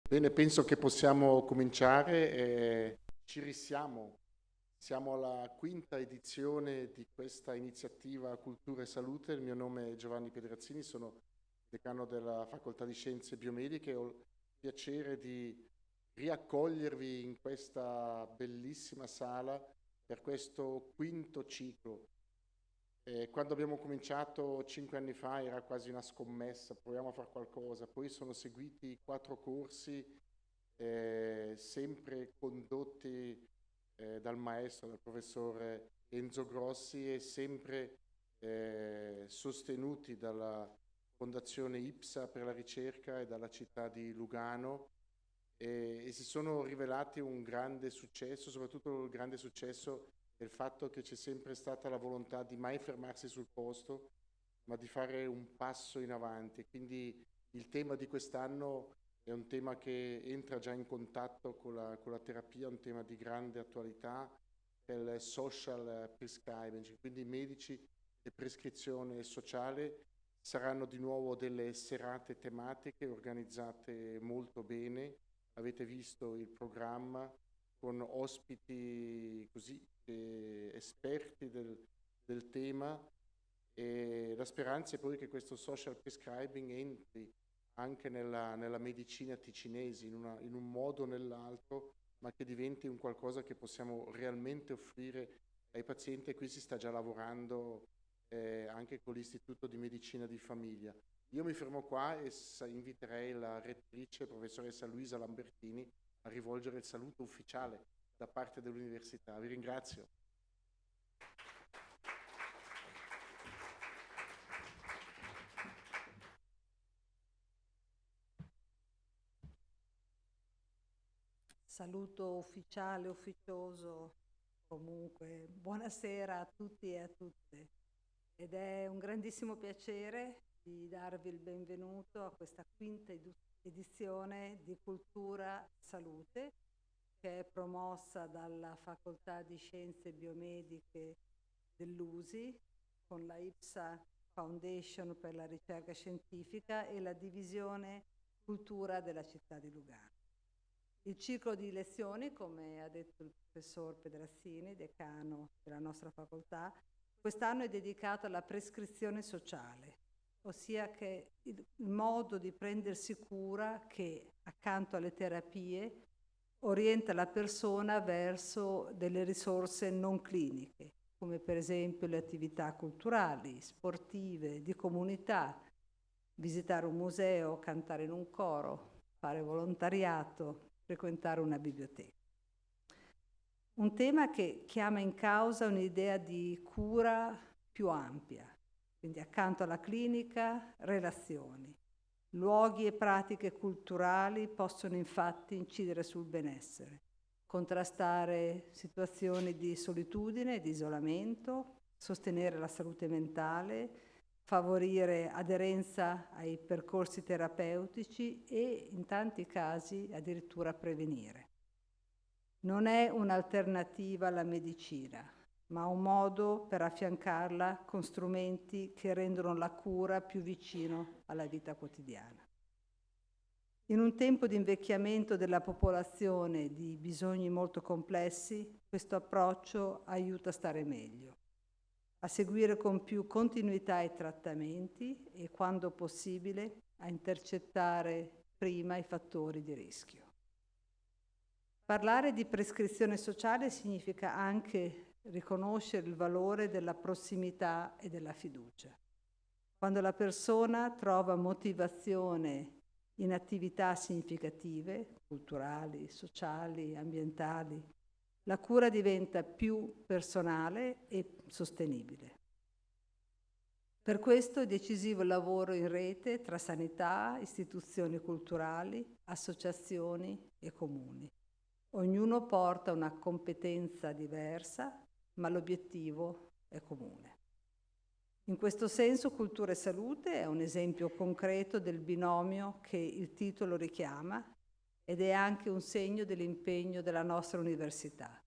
Bene, penso che possiamo cominciare. Ci risiamo. Siamo alla quinta edizione di questa iniziativa Cultura e Salute. Il mio nome è Giovanni Pedrazzini, sono decano della Facoltà di Scienze Biomediche. Ho il piacere di riaccogliervi in questa bellissima sala per questo quinto ciclo. Quando abbiamo cominciato 5 anni fa era quasi una scommessa, proviamo a fare qualcosa, poi sono seguiti 4 corsi sempre condotti dal maestro, dal professore Enzo Grossi e sempre sostenuti dalla Fondazione IPSA per la ricerca e dalla città di Lugano e si sono rivelati un grande successo, soprattutto il grande successo del fatto che c'è sempre stata la volontà di mai fermarsi sul posto, ma di fare un passo in avanti. Quindi il tema di quest'anno è un tema che entra già in contatto con la terapia, un tema di grande attualità, è il social prescribing, quindi medici e prescrizione sociale. Saranno di nuovo delle serate tematiche organizzate molto bene. Avete visto il programma con ospiti così esperti del tema, e la speranza è poi che questo social prescribing entri anche nella medicina ticinese in un modo o nell'altro, ma che diventi un qualcosa che possiamo realmente offrire ai pazienti, e qui si sta già lavorando anche con l'Istituto di Medicina di Famiglia. Io mi fermo qua e inviterei la rettrice, professoressa Luisa Lambertini, a rivolgere il saluto ufficiale da parte dell'università. Vi ringrazio. Saluto ufficiale, ufficioso, comunque buonasera a tutti e a tutte. Ed è un grandissimo piacere di darvi il benvenuto a questa quinta edizione di Cultura Salute, che è promossa dalla Facoltà di Scienze Biomediche dell'USI con la IPSA Foundation per la ricerca scientifica e la divisione cultura della città di Lugano. Il ciclo di lezioni, come ha detto il professor Pedrazzini, decano della nostra facoltà, quest'anno è dedicato alla prescrizione sociale, ossia che il modo di prendersi cura che, accanto alle terapie, orienta la persona verso delle risorse non cliniche, come per esempio le attività culturali, sportive, di comunità, visitare un museo, cantare in un coro, fare volontariato, frequentare una biblioteca. Un tema che chiama in causa un'idea di cura più ampia, quindi accanto alla clinica, relazioni. Luoghi e pratiche culturali possono infatti incidere sul benessere, contrastare situazioni di solitudine e di isolamento, sostenere la salute mentale, favorire aderenza ai percorsi terapeutici e, in tanti casi, addirittura prevenire. Non è un'alternativa alla medicina, ma un modo per affiancarla con strumenti che rendono la cura più vicino alla vita quotidiana. In un tempo di invecchiamento della popolazione e di bisogni molto complessi, questo approccio aiuta a stare meglio, a seguire con più continuità i trattamenti e, quando possibile, a intercettare prima i fattori di rischio. Parlare di prescrizione sociale significa anche riconoscere il valore della prossimità e della fiducia. Quando la persona trova motivazione in attività significative, culturali, sociali, ambientali, la cura diventa più personale e sostenibile. Per questo è decisivo il lavoro in rete tra sanità, istituzioni culturali, associazioni e comuni. Ognuno porta una competenza diversa, ma l'obiettivo è comune. In questo senso, Cultura e Salute è un esempio concreto del binomio che il titolo richiama ed è anche un segno dell'impegno della nostra università.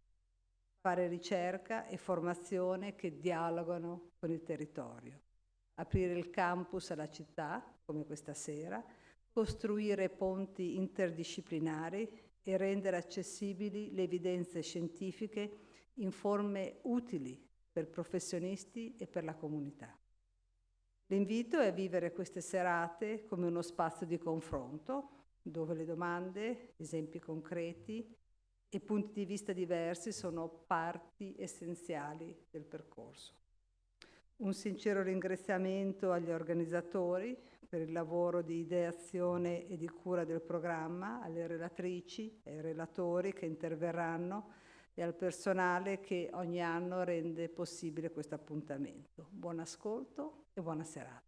Fare ricerca e formazione che dialogano con il territorio. Aprire il campus alla città, come questa sera, costruire ponti interdisciplinari e rendere accessibili le evidenze scientifiche in forme utili per professionisti e per la comunità. L'invito è a vivere queste serate come uno spazio di confronto, dove le domande, esempi concreti e punti di vista diversi sono parti essenziali del percorso. Un sincero ringraziamento agli organizzatori per il lavoro di ideazione e di cura del programma, alle relatrici e ai relatori che interverranno e al personale che ogni anno rende possibile questo appuntamento. Buon ascolto e buona serata.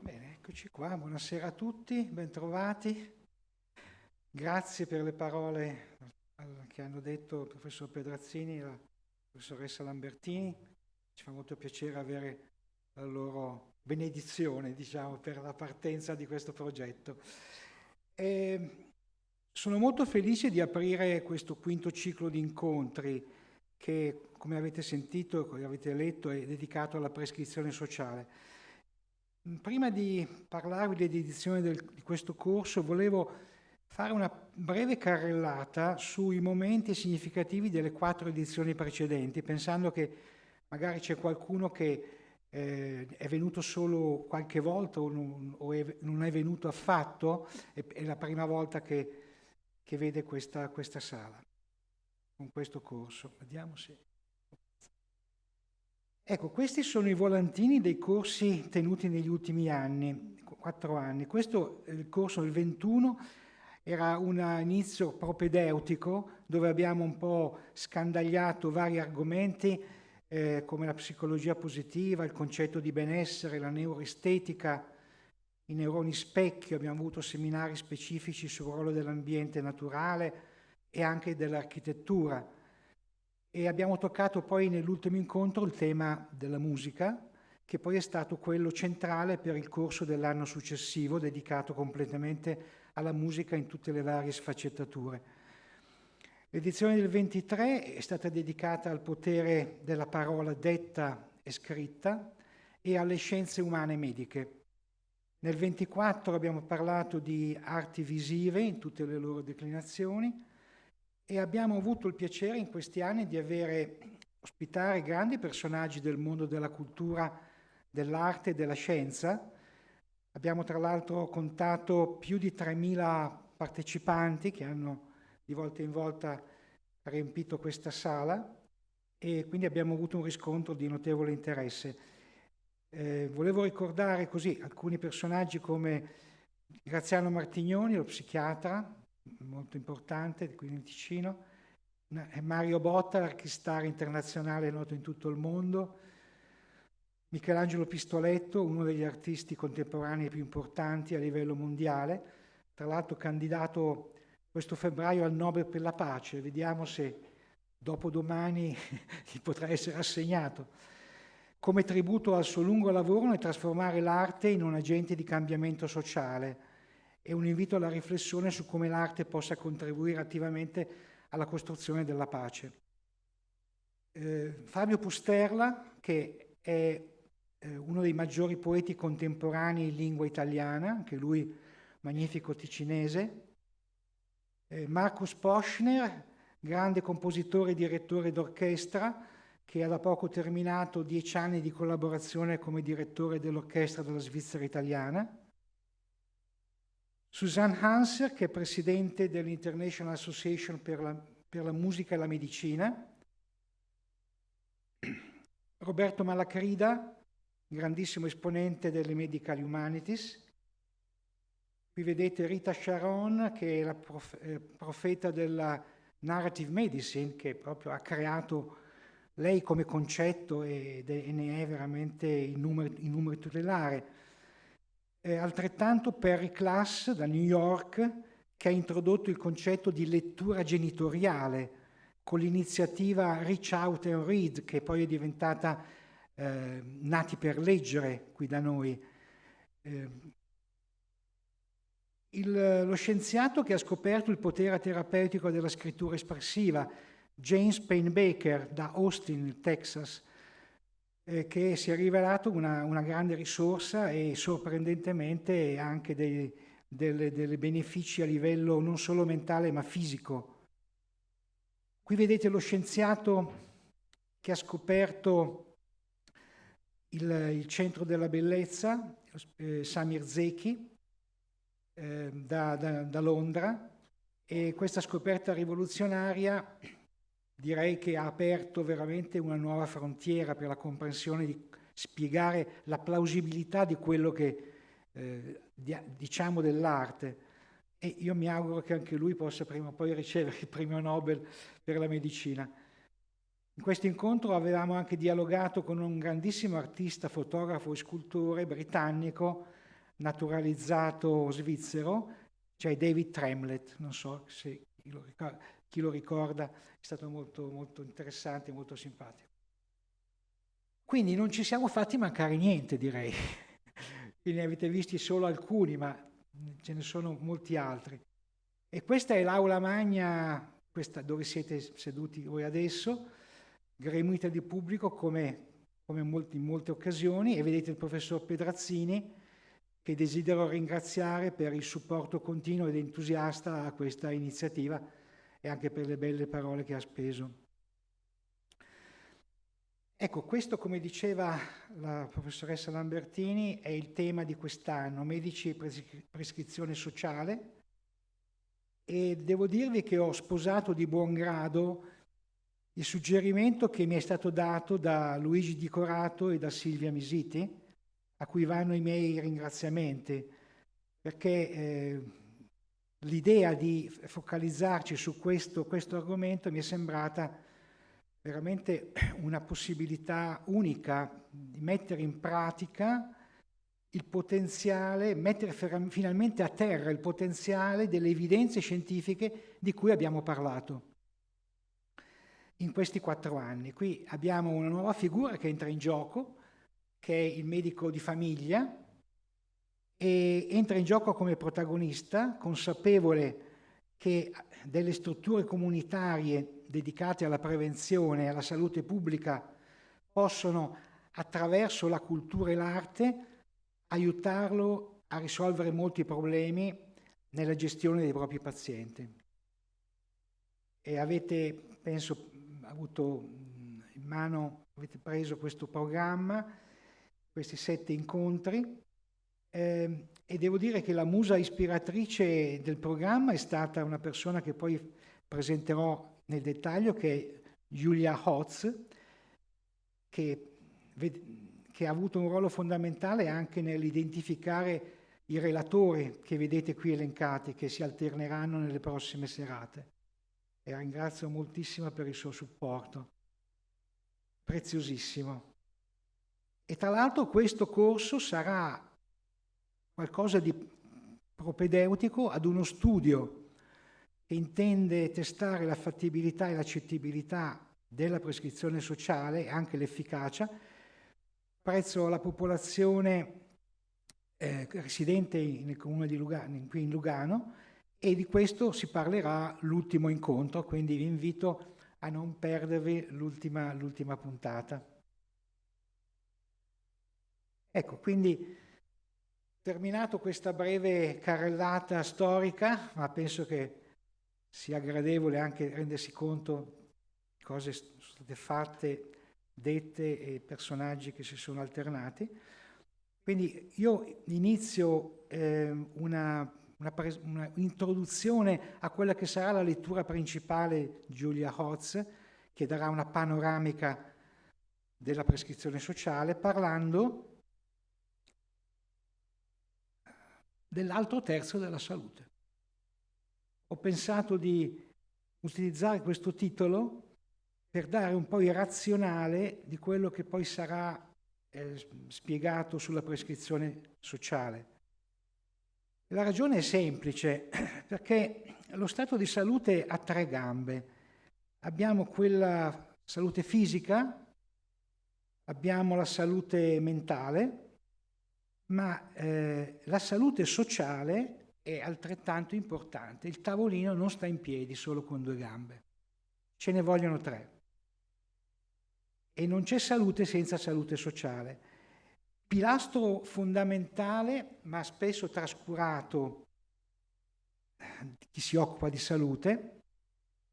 Bene, eccoci qua, buonasera a tutti, bentrovati. Grazie per le parole che hanno detto il professor Pedrazzini e la professoressa Lambertini. Ci fa molto piacere avere la loro benedizione, diciamo, per la partenza di questo progetto. Sono molto felice di aprire questo quinto ciclo di incontri che, come avete sentito, come avete letto, è dedicato alla prescrizione sociale. Prima di parlarvi dell'edizione di questo corso, volevo fare una breve carrellata sui momenti significativi delle 4 edizioni precedenti, pensando che magari c'è qualcuno che è venuto solo qualche volta o non è venuto affatto, è la prima volta che vede questa sala, con questo corso. Vediamo se... Ecco, questi sono i volantini dei corsi tenuti negli ultimi anni, 4 anni. Questo è il corso del 21, era un inizio propedeutico dove abbiamo un po' scandagliato vari argomenti come la psicologia positiva, il concetto di benessere, la neuroestetica, i neuroni specchio, abbiamo avuto seminari specifici sul ruolo dell'ambiente naturale e anche dell'architettura. E abbiamo toccato poi nell'ultimo incontro il tema della musica, che poi è stato quello centrale per il corso dell'anno successivo, dedicato completamente alla musica in tutte le varie sfaccettature. L'edizione del 23 è stata dedicata al potere della parola detta e scritta e alle scienze umane mediche. Nel 24 abbiamo parlato di arti visive in tutte le loro declinazioni e abbiamo avuto il piacere in questi anni di ospitare grandi personaggi del mondo della cultura, dell'arte e della scienza. Abbiamo tra l'altro contato più di 3.000 partecipanti che hanno di volta in volta riempito questa sala e quindi abbiamo avuto un riscontro di notevole interesse. Volevo ricordare così alcuni personaggi come Graziano Martignoni, lo psichiatra, molto importante, qui nel Ticino, Mario Botta, l'archistar internazionale noto in tutto il mondo, Michelangelo Pistoletto, uno degli artisti contemporanei più importanti a livello mondiale, tra l'altro candidato questo febbraio al Nobel per la pace. Vediamo se dopodomani gli potrà essere assegnato, come tributo al suo lungo lavoro nel trasformare l'arte in un agente di cambiamento sociale e un invito alla riflessione su come l'arte possa contribuire attivamente alla costruzione della pace. Fabio Pusterla, che è uno dei maggiori poeti contemporanei in lingua italiana, anche lui magnifico ticinese. Markus Poschner, grande compositore e direttore d'orchestra, che ha da poco terminato 10 anni di collaborazione come direttore dell'orchestra della Svizzera italiana. Susanne Hanser, che è presidente dell'International Association per la musica e la medicina. Roberto Malacrida, grandissimo esponente delle Medical Humanities. Qui vedete Rita Sharon, che è la profeta della Narrative Medicine, che proprio ha creato lei come concetto e ne è veramente in numero tutelare. Altrettanto Perry Klass da New York, che ha introdotto il concetto di lettura genitoriale con l'iniziativa Reach Out and Read, che poi è diventata Nati per leggere qui da noi. Lo scienziato che ha scoperto il potere terapeutico della scrittura espressiva, James Payne Baker, da Austin, Texas, che si è rivelato una grande risorsa e sorprendentemente anche dei benefici a livello non solo mentale ma fisico. Qui vedete lo scienziato che ha scoperto il centro della bellezza, Samir Zeki, da Londra, e questa scoperta rivoluzionaria direi che ha aperto veramente una nuova frontiera per la comprensione di spiegare la plausibilità di quello che diciamo dell'arte. E io mi auguro che anche lui possa prima o poi ricevere il premio Nobel per la medicina. In questo incontro avevamo anche dialogato con un grandissimo artista, fotografo e scultore britannico, naturalizzato svizzero, cioè David Tremlett. Non so se chi lo ricorda, è stato molto, molto interessante, molto simpatico. Quindi non ci siamo fatti mancare niente, direi. Quindi ne avete visti solo alcuni, ma ce ne sono molti altri. E questa è l'aula magna, questa dove siete seduti voi adesso, gremita di pubblico come in molte occasioni, e vedete il professor Pedrazzini, che desidero ringraziare per il supporto continuo ed entusiasta a questa iniziativa e anche per le belle parole che ha speso. Ecco, questo, come diceva la professoressa Lambertini, è il tema di quest'anno, Medici e prescrizione sociale, e devo dirvi che ho sposato di buon grado il suggerimento che mi è stato dato da Luigi Di Corato e da Silvia Misiti, a cui vanno i miei ringraziamenti, perché l'idea di focalizzarci su questo argomento mi è sembrata veramente una possibilità unica di mettere in pratica il potenziale, mettere finalmente a terra il potenziale delle evidenze scientifiche di cui abbiamo parlato in questi 4 anni. Qui abbiamo una nuova figura che entra in gioco, che è il medico di famiglia, e entra in gioco come protagonista, consapevole che delle strutture comunitarie dedicate alla prevenzione e alla salute pubblica possono, attraverso la cultura e l'arte, aiutarlo a risolvere molti problemi nella gestione dei propri pazienti. E avete, penso, avuto in mano, avete preso questo programma, questi 7 incontri, e devo dire che la musa ispiratrice del programma è stata una persona che poi presenterò nel dettaglio, che è Julia Hotz, che ha avuto un ruolo fondamentale anche nell'identificare i relatori che vedete qui elencati, che si alterneranno nelle prossime serate. E ringrazio moltissimo per il suo supporto, preziosissimo. E tra l'altro questo corso sarà qualcosa di propedeutico ad uno studio che intende testare la fattibilità e l'accettabilità della prescrizione sociale e anche l'efficacia presso la popolazione residente nel comune di Lugano, qui in Lugano, e di questo si parlerà l'ultimo incontro, quindi vi invito a non perdervi l'ultima puntata. Ecco, quindi terminato questa breve carrellata storica, ma penso che sia gradevole anche rendersi conto di cose sono state fatte, dette e personaggi che si sono alternati. Quindi io inizio un'introduzione a quella che sarà la lettura principale di Julia Hotz, che darà una panoramica della prescrizione sociale, parlando dell'altro terzo della salute. Ho pensato di utilizzare questo titolo per dare un po' il razionale di quello che poi sarà spiegato sulla prescrizione sociale. La ragione è semplice, perché lo stato di salute ha 3 gambe. Abbiamo quella salute fisica, abbiamo la salute mentale, ma la salute sociale è altrettanto importante. Il tavolino non sta in piedi solo con 2 gambe, ce ne vogliono 3. E non c'è salute senza salute sociale. Pilastro fondamentale, ma spesso trascurato di chi si occupa di salute.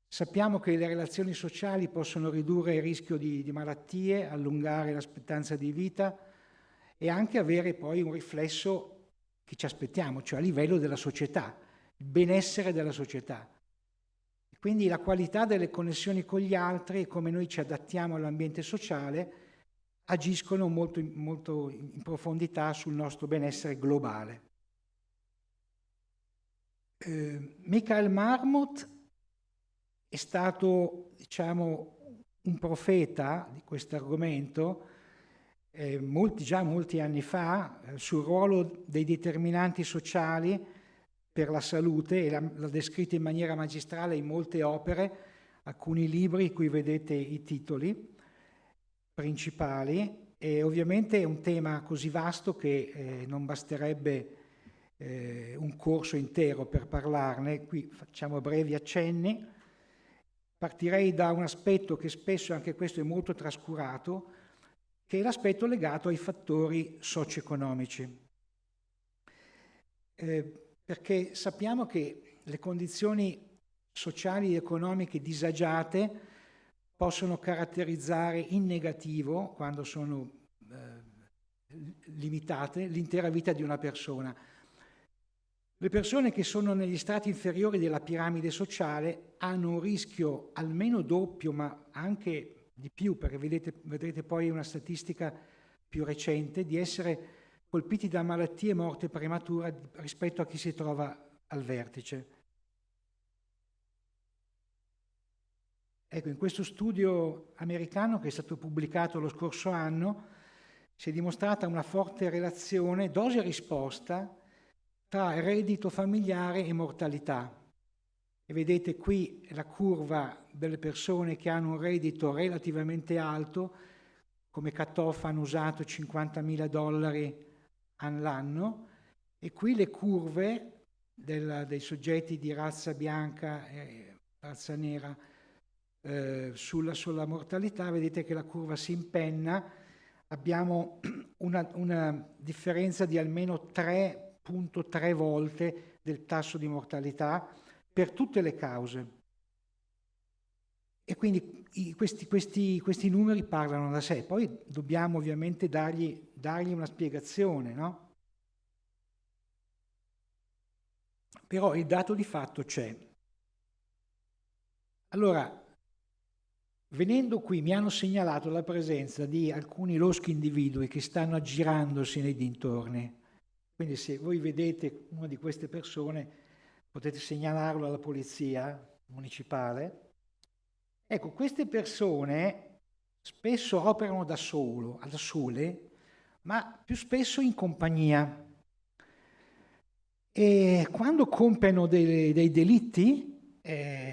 Sappiamo che le relazioni sociali possono ridurre il rischio di malattie, allungare l'aspettativa di vita e anche avere poi un riflesso che ci aspettiamo, cioè a livello della società, il benessere della società. Quindi la qualità delle connessioni con gli altri e come noi ci adattiamo all'ambiente sociale agiscono molto in profondità sul nostro benessere globale. Michael Marmot è stato, un profeta di questo argomento molti anni fa sul ruolo dei determinanti sociali per la salute e l'ha descritta in maniera magistrale in molte opere, alcuni libri cui vedete i titoli principali, e ovviamente è un tema così vasto che non basterebbe un corso intero per parlarne. Qui facciamo brevi accenni. Partirei da un aspetto che spesso, anche questo è molto trascurato, che è l'aspetto legato ai fattori socio-economici. Perché sappiamo che le condizioni sociali ed economiche disagiate possono caratterizzare in negativo, quando sono limitate, l'intera vita di una persona. Le persone che sono negli strati inferiori della piramide sociale hanno un rischio almeno doppio, ma anche di più, perché vedrete poi una statistica più recente, di essere colpiti da malattie e morte prematura rispetto a chi si trova al vertice. Ecco, in questo studio americano che è stato pubblicato lo scorso anno si è dimostrata una forte relazione dose e risposta tra reddito familiare e mortalità. E vedete qui la curva delle persone che hanno un reddito relativamente alto, come cut-off hanno usato $50.000 all'anno, e qui le curve dei soggetti di razza bianca e razza nera sulla mortalità. Vedete che la curva si impenna, abbiamo una differenza di almeno 3,3 volte del tasso di mortalità per tutte le cause. E quindi questi numeri parlano da sé. Poi dobbiamo ovviamente dargli una spiegazione, no? Però il dato di fatto c'è. Allora, venendo qui mi hanno segnalato la presenza di alcuni loschi individui che stanno aggirandosi nei dintorni. Quindi se voi vedete una di queste persone potete segnalarlo alla polizia municipale. Ecco, queste persone spesso operano da sole, ma più spesso in compagnia. E quando compiono dei delitti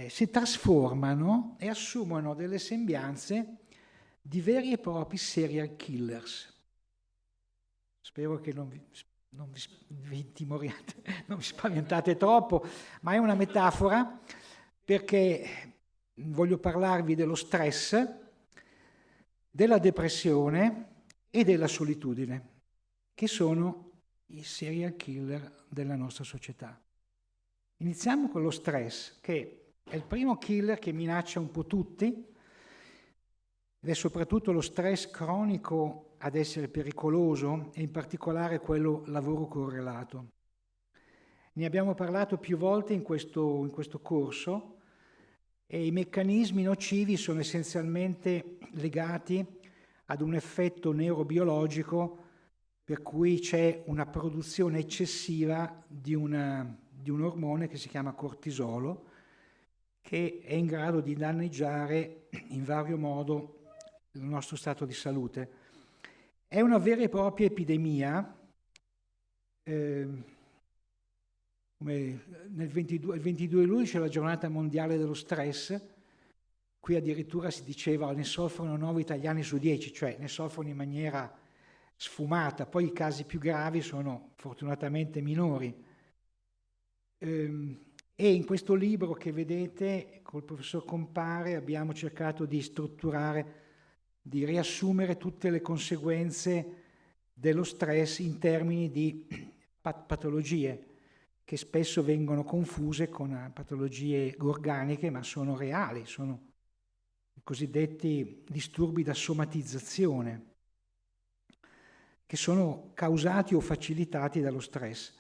si trasformano e assumono delle sembianze di veri e propri serial killers. Spero che non vi intimoriate, non vi spaventate troppo, ma è una metafora perché voglio parlarvi dello stress, della depressione e della solitudine, che sono i serial killer della nostra società. Iniziamo con lo stress, che è il primo killer che minaccia un po' tutti, ed è soprattutto lo stress cronico ad essere pericoloso, e in particolare quello lavoro correlato. Ne abbiamo parlato più volte in questo corso, e i meccanismi nocivi sono essenzialmente legati ad un effetto neurobiologico per cui c'è una produzione eccessiva di un ormone che si chiama cortisolo, che è in grado di danneggiare in vario modo il nostro stato di salute. È una vera e propria epidemia. Il 22 luglio c'è la giornata mondiale dello stress, qui addirittura si diceva ne soffrono 9 italiani su 10, cioè ne soffrono in maniera sfumata, poi i casi più gravi sono fortunatamente minori. E in questo libro che vedete col professor Compare abbiamo cercato di strutturare, di riassumere tutte le conseguenze dello stress in termini di patologie che spesso vengono confuse con patologie organiche, ma sono reali, sono i cosiddetti disturbi da somatizzazione, che sono causati o facilitati dallo stress.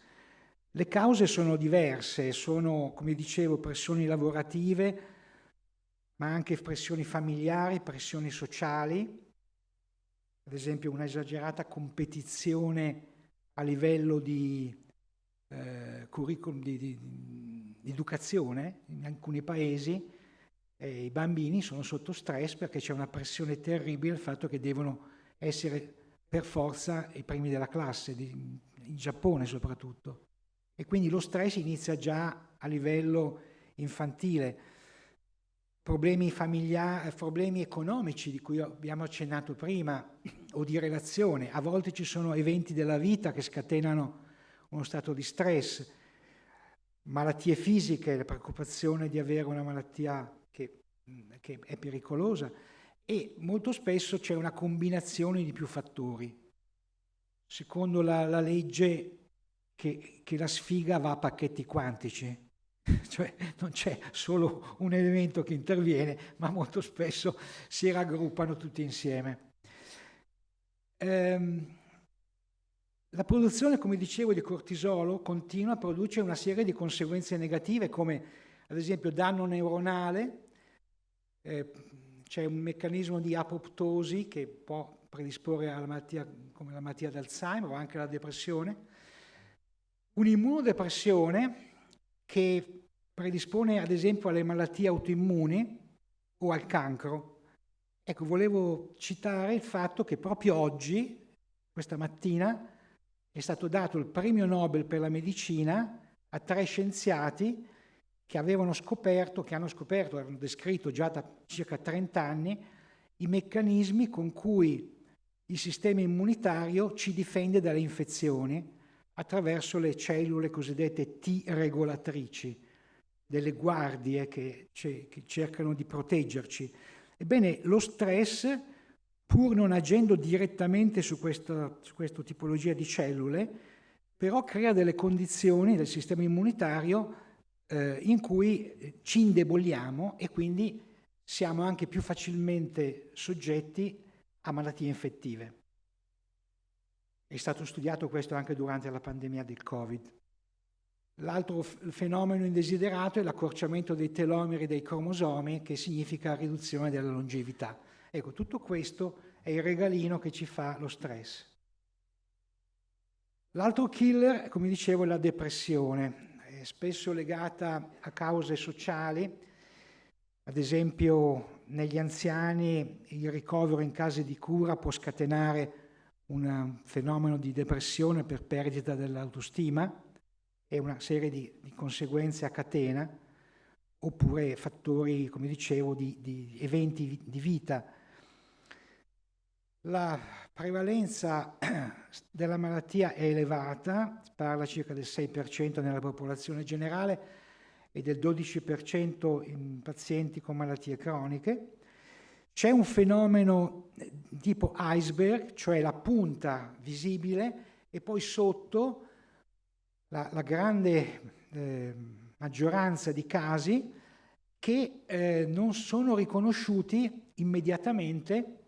Le cause sono diverse, sono, come dicevo, pressioni lavorative, ma anche pressioni familiari, pressioni sociali, ad esempio una esagerata competizione a livello di curriculum, di educazione in alcuni paesi. I bambini sono sotto stress perché c'è una pressione terribile, il fatto che devono essere per forza i primi della classe, in Giappone soprattutto. E quindi lo stress inizia già a livello infantile. Problemi familiari, problemi economici di cui abbiamo accennato prima, o di relazione. A volte ci sono eventi della vita che scatenano uno stato di stress, malattie fisiche, la preoccupazione di avere una malattia che è pericolosa, e molto spesso c'è una combinazione di più fattori. Secondo la legge che la sfiga va a pacchetti quantici, cioè non c'è solo un elemento che interviene, ma molto spesso si raggruppano tutti insieme. La produzione, come dicevo, di cortisolo continua, produce una serie di conseguenze negative, come ad esempio danno neuronale. C'è un meccanismo di apoptosi che può predisporre alla malattia, come la malattia d'Alzheimer o anche alla depressione. Un'immunodepressione che predispone ad esempio alle malattie autoimmuni o al cancro. Ecco, volevo citare il fatto che proprio oggi, questa mattina, è stato dato il premio Nobel per la medicina a 3 scienziati che hanno scoperto, hanno descritto già da circa 30 anni, i meccanismi con cui il sistema immunitario ci difende dalle infezioni attraverso le cellule cosiddette T regolatrici, delle guardie che cercano di proteggerci. Ebbene, lo stress, pur non agendo direttamente su questa tipologia di cellule, però crea delle condizioni del sistema immunitario in cui ci indeboliamo e quindi siamo anche più facilmente soggetti a malattie infettive. È stato studiato questo anche durante la pandemia del Covid. L'altro fenomeno indesiderato è l'accorciamento dei telomeri dei cromosomi, che significa riduzione della longevità. Ecco, tutto questo è il regalino che ci fa lo stress. L'altro killer, come dicevo, è la depressione, è spesso legata a cause sociali. Ad esempio, negli anziani il ricovero in case di cura può scatenare un fenomeno di depressione per perdita dell'autostima e una serie di conseguenze a catena, oppure fattori, come dicevo, di eventi di vita. La prevalenza della malattia è elevata, si parla circa del 6% nella popolazione generale e del 12% in pazienti con malattie croniche. C'è un fenomeno tipo iceberg, cioè la punta visibile, e poi sotto la grande maggioranza di casi che non sono riconosciuti immediatamente,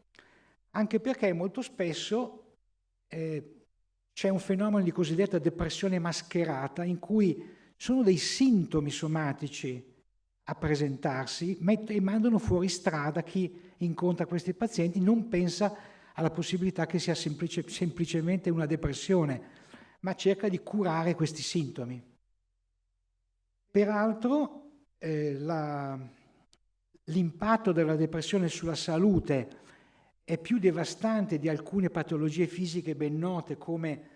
anche perché molto spesso c'è un fenomeno di cosiddetta depressione mascherata, in cui sono dei sintomi somatici a presentarsi e mandano fuori strada chi incontra questi pazienti, non pensa alla possibilità che sia semplicemente una depressione, ma cerca di curare questi sintomi. Peraltro l'impatto della depressione sulla salute è più devastante di alcune patologie fisiche ben note come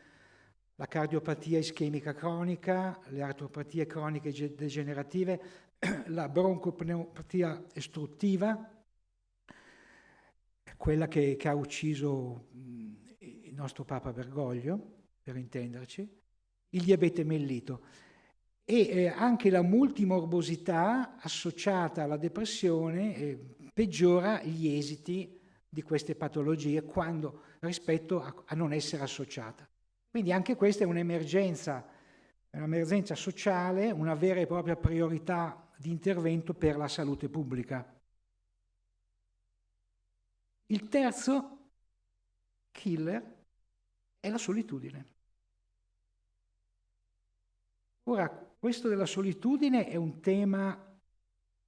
la cardiopatia ischemica cronica, le artropatie croniche degenerative, la broncopneumopatia ostruttiva, quella che ha ucciso il nostro Papa Bergoglio, per intenderci, il diabete mellito e anche la multimorbosità associata alla depressione peggiora gli esiti di queste patologie rispetto a non essere associata. Quindi anche questa è un'emergenza sociale, una vera e propria priorità di intervento per la salute pubblica. Il terzo killer è la solitudine. Ora, questo della solitudine è un tema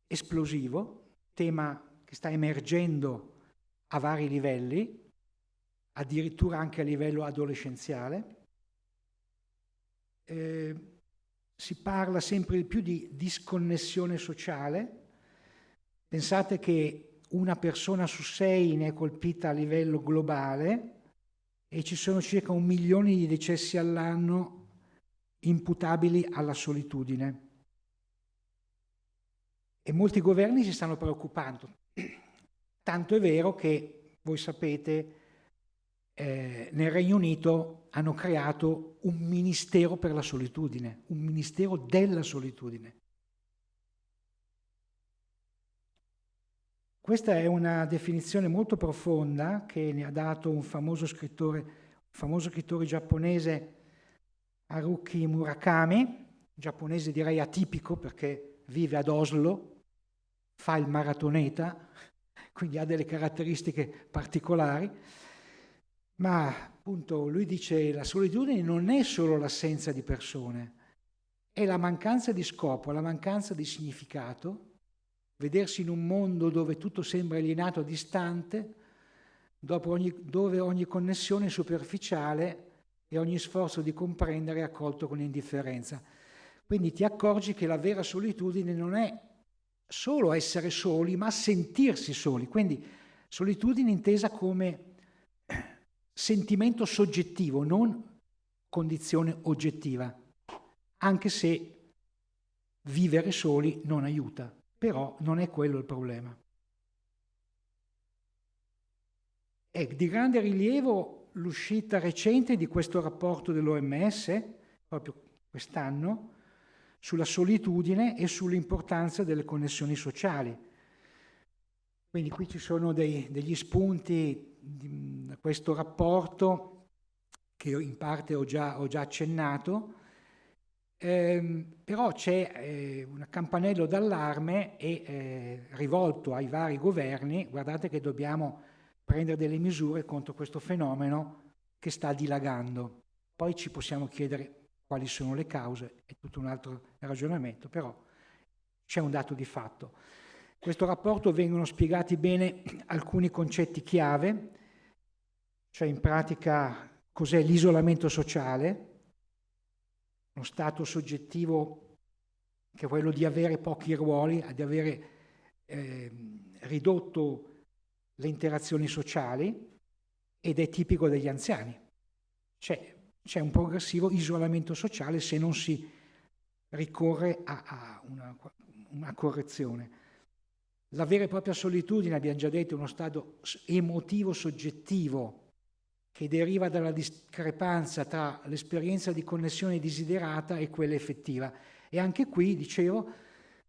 esplosivo, tema che sta emergendo a vari livelli, addirittura anche a livello adolescenziale. Si parla sempre di più di disconnessione sociale. Pensate che una persona su 6 ne è colpita a livello globale e ci sono circa 1 milione di decessi all'anno imputabili alla solitudine. E molti governi si stanno preoccupando. Tanto è vero che, voi sapete, nel Regno Unito hanno creato un ministero per la solitudine, un ministero della solitudine. Questa è una definizione molto profonda che ne ha dato un famoso scrittore giapponese, Haruki Murakami, giapponese direi atipico perché vive ad Oslo, fa il maratoneta, quindi ha delle caratteristiche particolari, ma appunto lui dice la solitudine non è solo l'assenza di persone, è la mancanza di scopo, la mancanza di significato, vedersi in un mondo dove tutto sembra alienato, distante, dove ogni connessione è superficiale e ogni sforzo di comprendere è accolto con indifferenza. Quindi ti accorgi che la vera solitudine non è solo essere soli, ma sentirsi soli. Quindi solitudine intesa come sentimento soggettivo, non condizione oggettiva, anche se vivere soli non aiuta, però non è quello il problema. È di grande rilievo l'uscita recente di questo rapporto dell'OMS, proprio quest'anno, sulla solitudine e sull'importanza delle connessioni sociali. Quindi qui ci sono degli spunti da questo rapporto che io in parte ho già accennato, però c'è un campanello d'allarme rivolto ai vari governi. Guardate che dobbiamo prendere delle misure contro questo fenomeno che sta dilagando. Poi ci possiamo chiedere quali sono le cause, è tutto un altro ragionamento, però c'è un dato di fatto. In questo rapporto vengono spiegati bene alcuni concetti chiave, cioè in pratica cos'è l'isolamento sociale, uno stato soggettivo che è quello di avere pochi ruoli, di avere ridotto le interazioni sociali, ed è tipico degli anziani. C'è un progressivo isolamento sociale se non si ricorre a una correzione. La vera e propria solitudine, abbiamo già detto, è uno stato emotivo soggettivo che deriva dalla discrepanza tra l'esperienza di connessione desiderata e quella effettiva. E anche qui, dicevo,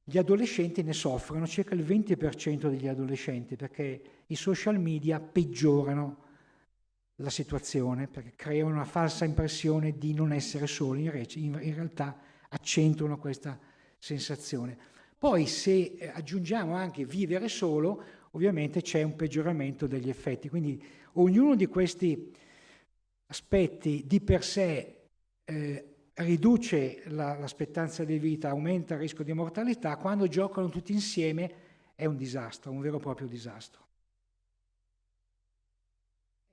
gli adolescenti ne soffrono, circa il 20% degli adolescenti, perché i social media peggiorano la situazione, perché creano una falsa impressione di non essere soli, in realtà accentuano questa sensazione. Poi se aggiungiamo anche vivere solo, ovviamente c'è un peggioramento degli effetti, quindi ognuno di questi aspetti di per sé riduce l'aspettativa di vita, aumenta il rischio di mortalità. Quando giocano tutti insieme è un disastro, un vero e proprio disastro.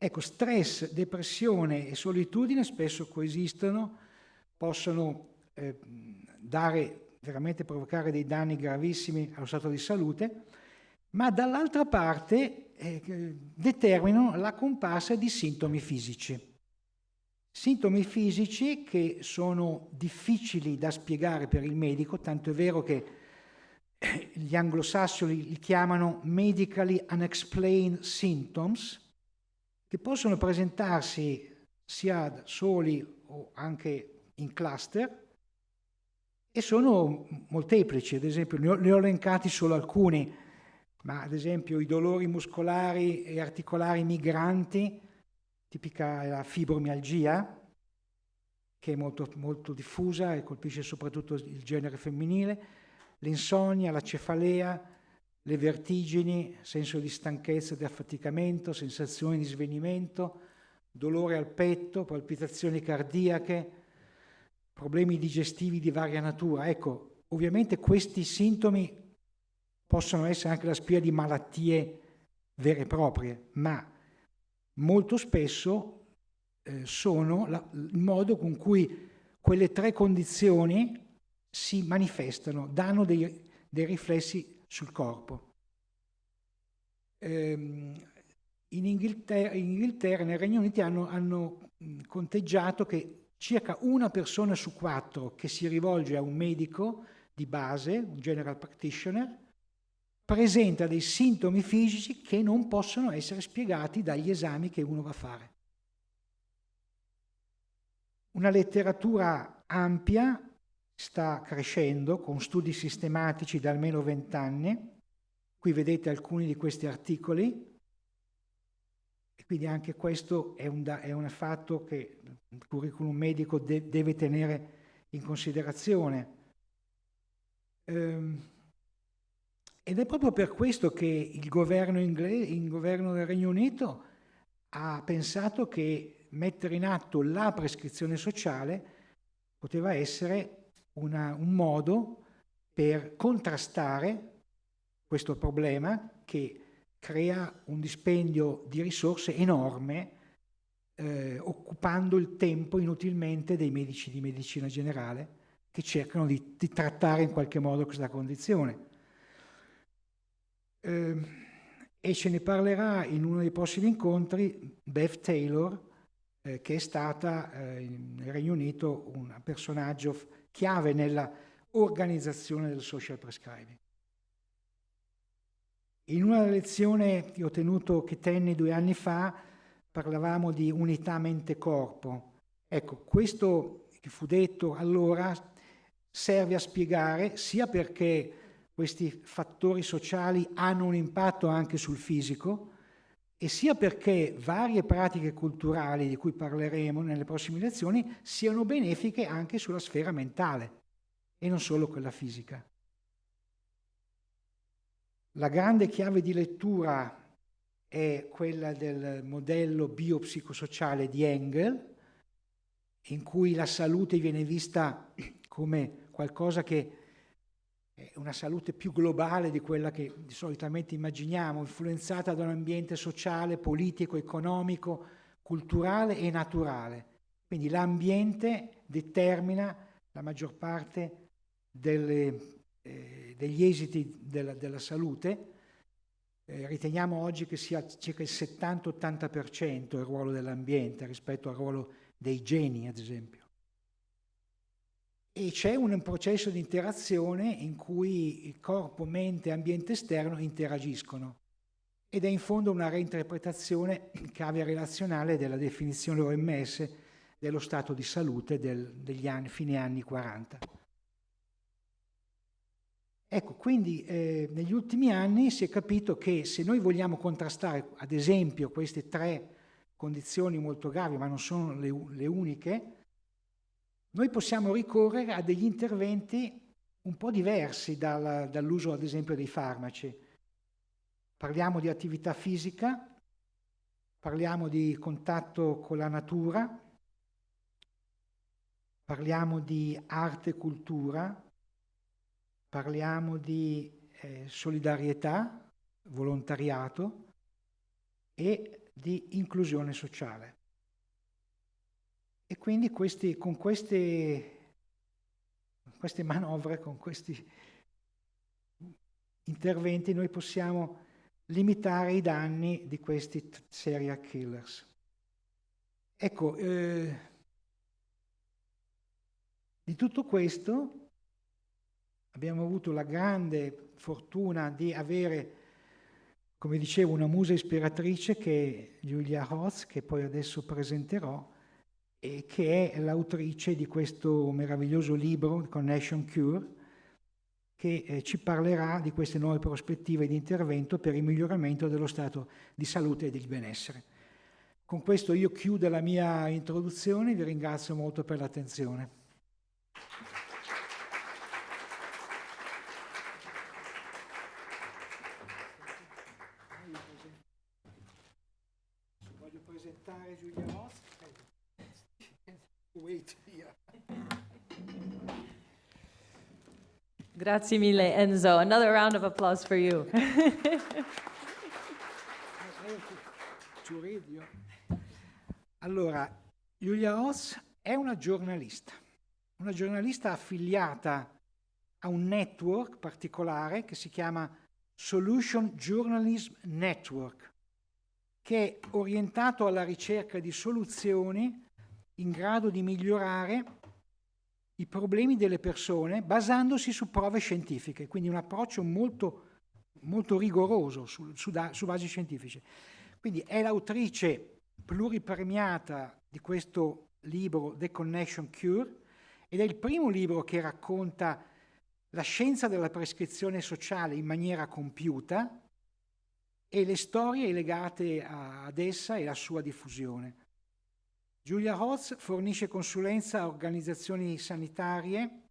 Ecco, stress, depressione e solitudine spesso coesistono, possono veramente provocare dei danni gravissimi allo stato di salute, ma dall'altra parte determinano la comparsa di sintomi fisici. Sintomi fisici che sono difficili da spiegare per il medico, tanto è vero che gli anglosassoni li chiamano medically unexplained symptoms, che possono presentarsi sia da soli o anche in cluster, e sono molteplici. Ad esempio, ne ho elencati solo alcuni, ma ad esempio i dolori muscolari e articolari migranti, tipica è la fibromialgia, che è molto, molto diffusa e colpisce soprattutto il genere femminile, l'insonnia, la cefalea, le vertigini, senso di stanchezza e di affaticamento, sensazioni di svenimento, dolore al petto, palpitazioni cardiache, problemi digestivi di varia natura. Ecco, ovviamente questi sintomi possono essere anche la spia di malattie vere e proprie, ma molto spesso sono il modo con cui quelle tre condizioni si manifestano, danno dei riflessi sul corpo. In Inghilterra, nel Regno Unito, hanno conteggiato che circa una persona su 4 che si rivolge a un medico di base, un general practitioner, presenta dei sintomi fisici che non possono essere spiegati dagli esami che uno va a fare. Una letteratura ampia sta crescendo con studi sistematici da almeno 20 anni. Qui vedete alcuni di questi articoli, e quindi anche questo è un fatto che il curriculum medico deve tenere in considerazione. Ed è proprio per questo che il governo del Regno Unito ha pensato che mettere in atto la prescrizione sociale poteva essere un modo per contrastare questo problema che crea un dispendio di risorse enorme, occupando il tempo inutilmente dei medici di medicina generale che cercano di trattare in qualche modo questa condizione. E ce ne parlerà in uno dei prossimi incontri Beth Taylor, che è stata nel Regno Unito un personaggio chiave nella organizzazione del social prescribing. In una lezione che tenni 2 anni fa, parlavamo di unità mente-corpo. Ecco, questo che fu detto allora serve a spiegare sia perché questi fattori sociali hanno un impatto anche sul fisico, e sia perché varie pratiche culturali di cui parleremo nelle prossime lezioni siano benefiche anche sulla sfera mentale e non solo quella fisica. La grande chiave di lettura è quella del modello biopsicosociale di Engel, in cui la salute viene vista come qualcosa che è una salute più globale di quella che solitamente immaginiamo, influenzata da un ambiente sociale, politico, economico, culturale e naturale. Quindi l'ambiente determina la maggior parte degli esiti della salute. Riteniamo oggi che sia circa il 70-80% il ruolo dell'ambiente rispetto al ruolo dei geni, ad esempio. E c'è un processo di interazione in cui il corpo, mente e ambiente esterno interagiscono, ed è in fondo una reinterpretazione chiave relazionale della definizione OMS dello stato di salute degli anni, fine anni 40. Ecco, quindi negli ultimi anni si è capito che se noi vogliamo contrastare, ad esempio, queste 3 condizioni molto gravi, ma non sono le uniche, noi possiamo ricorrere a degli interventi un po' diversi dall'uso, ad esempio, dei farmaci. Parliamo di attività fisica, parliamo di contatto con la natura, parliamo di arte e cultura, parliamo di solidarietà, volontariato e di inclusione sociale. E quindi con queste manovre, con questi interventi, noi possiamo limitare i danni di questi serial killers. Ecco, di tutto questo abbiamo avuto la grande fortuna di avere, come dicevo, una musa ispiratrice che è Julia Hotz, che poi adesso presenterò, e che è l'autrice di questo meraviglioso libro, Connection Cure, che ci parlerà di queste nuove prospettive di intervento per il miglioramento dello stato di salute e del benessere. Con questo io chiudo la mia introduzione, vi ringrazio molto per l'attenzione. Voglio presentare Julia Hotz. Wait here. Grazie mille, Enzo. Another round of applause for you. Allora, Julia Hotz è una giornalista affiliata a un network particolare che si chiama Solution Journalism Network, che è orientato alla ricerca di soluzioni in grado di migliorare i problemi delle persone basandosi su prove scientifiche, quindi un approccio molto, molto rigoroso su basi scientifiche. Quindi è l'autrice pluripremiata di questo libro The Connection Cure ed è il primo libro che racconta la scienza della prescrizione sociale in maniera compiuta e le storie legate ad essa e la sua diffusione. Julia Hotz fornisce consulenza a organizzazioni sanitarie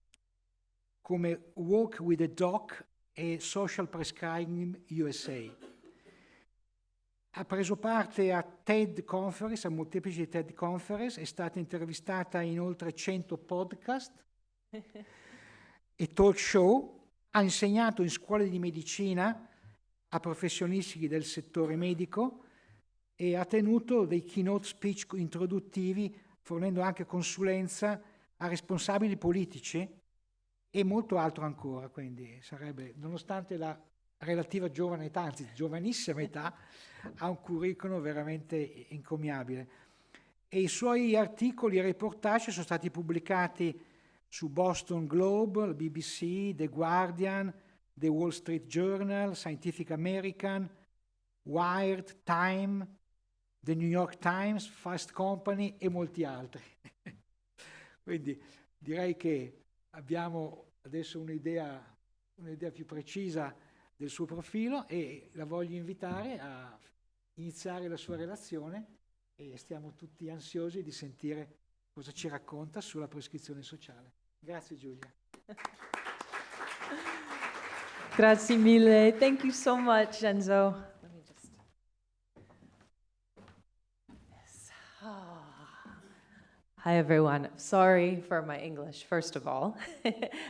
come Walk with a Doc e Social Prescribing USA. Ha preso parte a TED Conference, a molteplici TED Conference, è stata intervistata in oltre 100 podcast e talk show, ha insegnato in scuole di medicina a professionisti del settore medico e ha tenuto dei keynote speech introduttivi, fornendo anche consulenza a responsabili politici e molto altro ancora. Quindi sarebbe, nonostante la relativa giovane età, anzi giovanissima età, ha un curriculum veramente encomiabile. E i suoi articoli e reportage sono stati pubblicati su Boston Globe, BBC, The Guardian, The Wall Street Journal, Scientific American, Wired, Time, The New York Times, Fast Company e molti altri. Quindi direi che abbiamo adesso un'idea più precisa del suo profilo e la voglio invitare a iniziare la sua relazione e stiamo tutti ansiosi di sentire cosa ci racconta sulla prescrizione sociale. Grazie Giulia. Grazie mille. Thank you so much, Enzo. Let me just... Yes. Hi, everyone. Sorry for my English, first of all.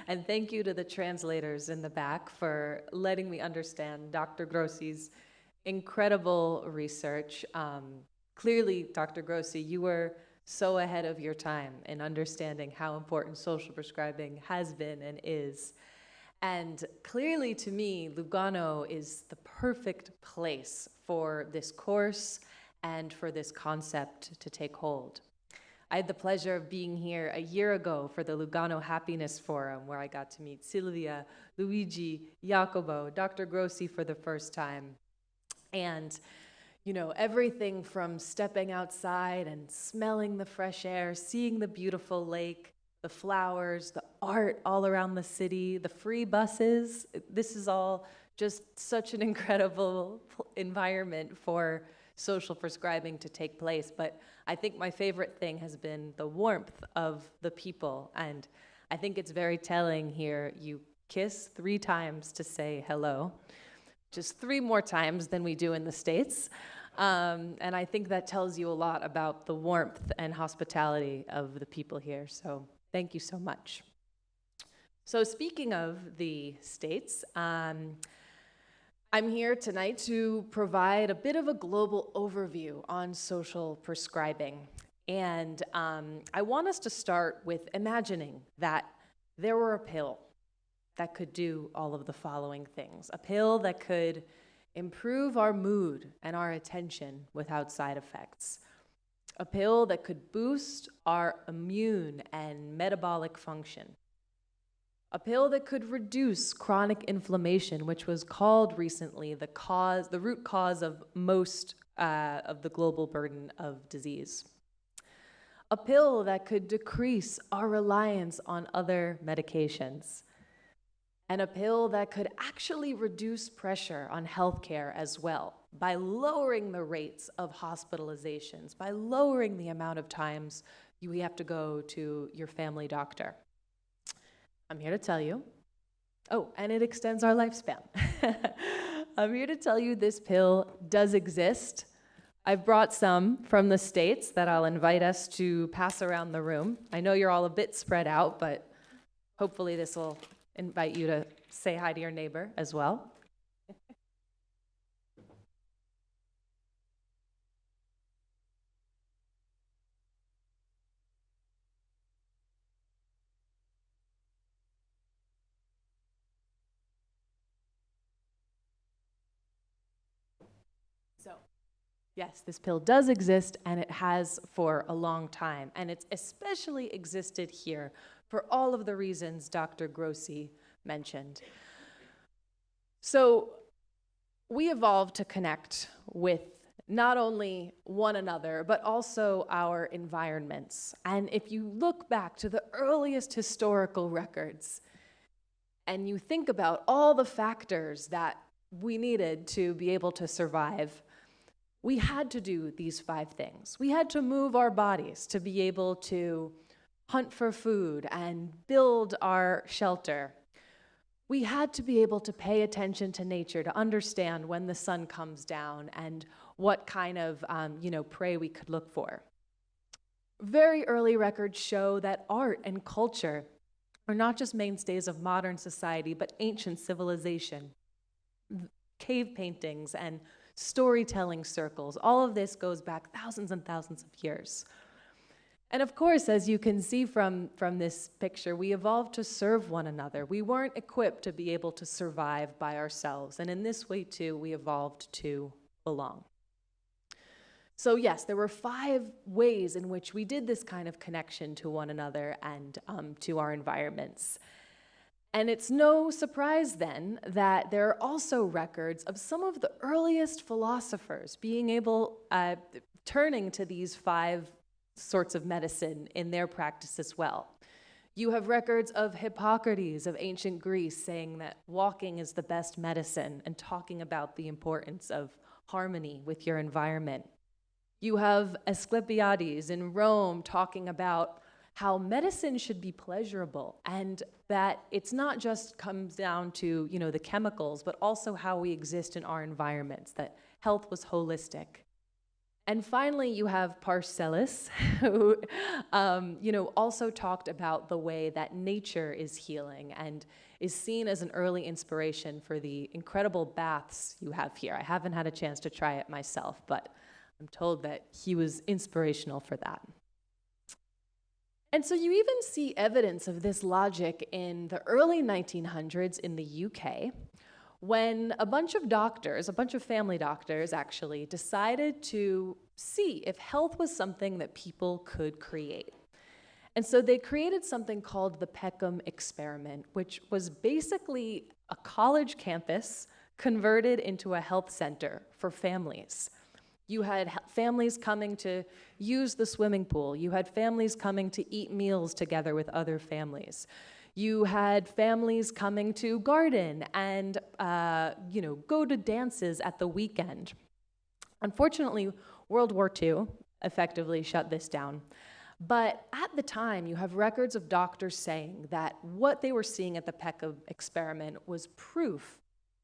And thank you to the translators in the back for letting me understand Dr. Grossi's incredible research. Clearly, Dr. Grossi, you were so ahead of your time in understanding how important social prescribing has been and is. And clearly to me, Lugano is the perfect place for this course and for this concept to take hold. I had the pleasure of being here a year ago for the Lugano Happiness Forum, where I got to meet Silvia, Luigi, Jacopo, Dr. Grossi for the first time. And you know, everything from stepping outside and smelling the fresh air, seeing the beautiful lake, the flowers, the art all around the city, the free buses. This is all just such an incredible environment for social prescribing to take place. But I think my favorite thing has been the warmth of the people. And I think it's very telling here. You kiss 3 times to say hello, just 3 more times than we do in the States. And I think that tells you a lot about the warmth and hospitality of the people here. So thank you so much. So speaking of the States, I'm here tonight to provide a bit of a global overview on social prescribing. And I want us to start with imagining that there were a pill that could do all of the following things. A pill that could improve our mood and our attention without side effects. A pill that could boost our immune and metabolic function. A pill that could reduce chronic inflammation, which was called recently the root cause of most of the global burden of disease. a pill that could decrease our reliance on other medications, and a pill that could actually reduce pressure on healthcare as well by lowering the rates of hospitalizations, by lowering the amount of times you have to go to your family doctor. I'm here to tell you, oh, and it extends our lifespan. I'm here to tell you this pill does exist. I've brought some from the States that I'll invite us to pass around the room. I know you're all a bit spread out, but hopefully this will invite you to say hi to your neighbor as well. So, yes, this pill does exist, and it has for a long time, and it's especially existed here for all of the reasons Dr. Grossi mentioned. So we evolved to connect with not only one another, but also our environments. And if you look back to the earliest historical records, and you think about all the factors that we needed to be able to survive, we had to do these 5 things. We had to move our bodies to be able to hunt for food and build our shelter. We had to be able to pay attention to nature, to understand when the sun comes down and what kind of prey we could look for. Very early records show that art and culture are not just mainstays of modern society, but ancient civilization. Cave paintings and storytelling circles, all of this goes back thousands and thousands of years. And of course, as you can see from this picture, we evolved to serve one another. We weren't equipped to be able to survive by ourselves. And in this way, too, we evolved to belong. So yes, there were 5 ways in which we did this kind of connection to one another and to our environments. And it's no surprise then that there are also records of some of the earliest philosophers being able, turning to these 5 sorts of medicine in their practice as well. You have records of Hippocrates of ancient Greece saying that walking is the best medicine and talking about the importance of harmony with your environment. You have Asclepiades in Rome talking about how medicine should be pleasurable and that it's not just comes down to, the chemicals, but also how we exist in our environments, that health was holistic. And finally, you have Paracelsus, who, also talked about the way that nature is healing and is seen as an early inspiration for the incredible baths you have here. I haven't had a chance to try it myself, but I'm told that he was inspirational for that. And so you even see evidence of this logic in the early 1900s in the UK, when a bunch of family doctors actually decided to see if health was something that people could create. And so they created something called the Peckham experiment, which was basically a college campus converted into a health center for families. You had families coming to use the swimming pool. You had families coming to eat meals together with other families. You had families coming to garden and, go to dances at the weekend. Unfortunately, World War II effectively shut this down. But at the time, you have records of doctors saying that what they were seeing at the Peckham experiment was proof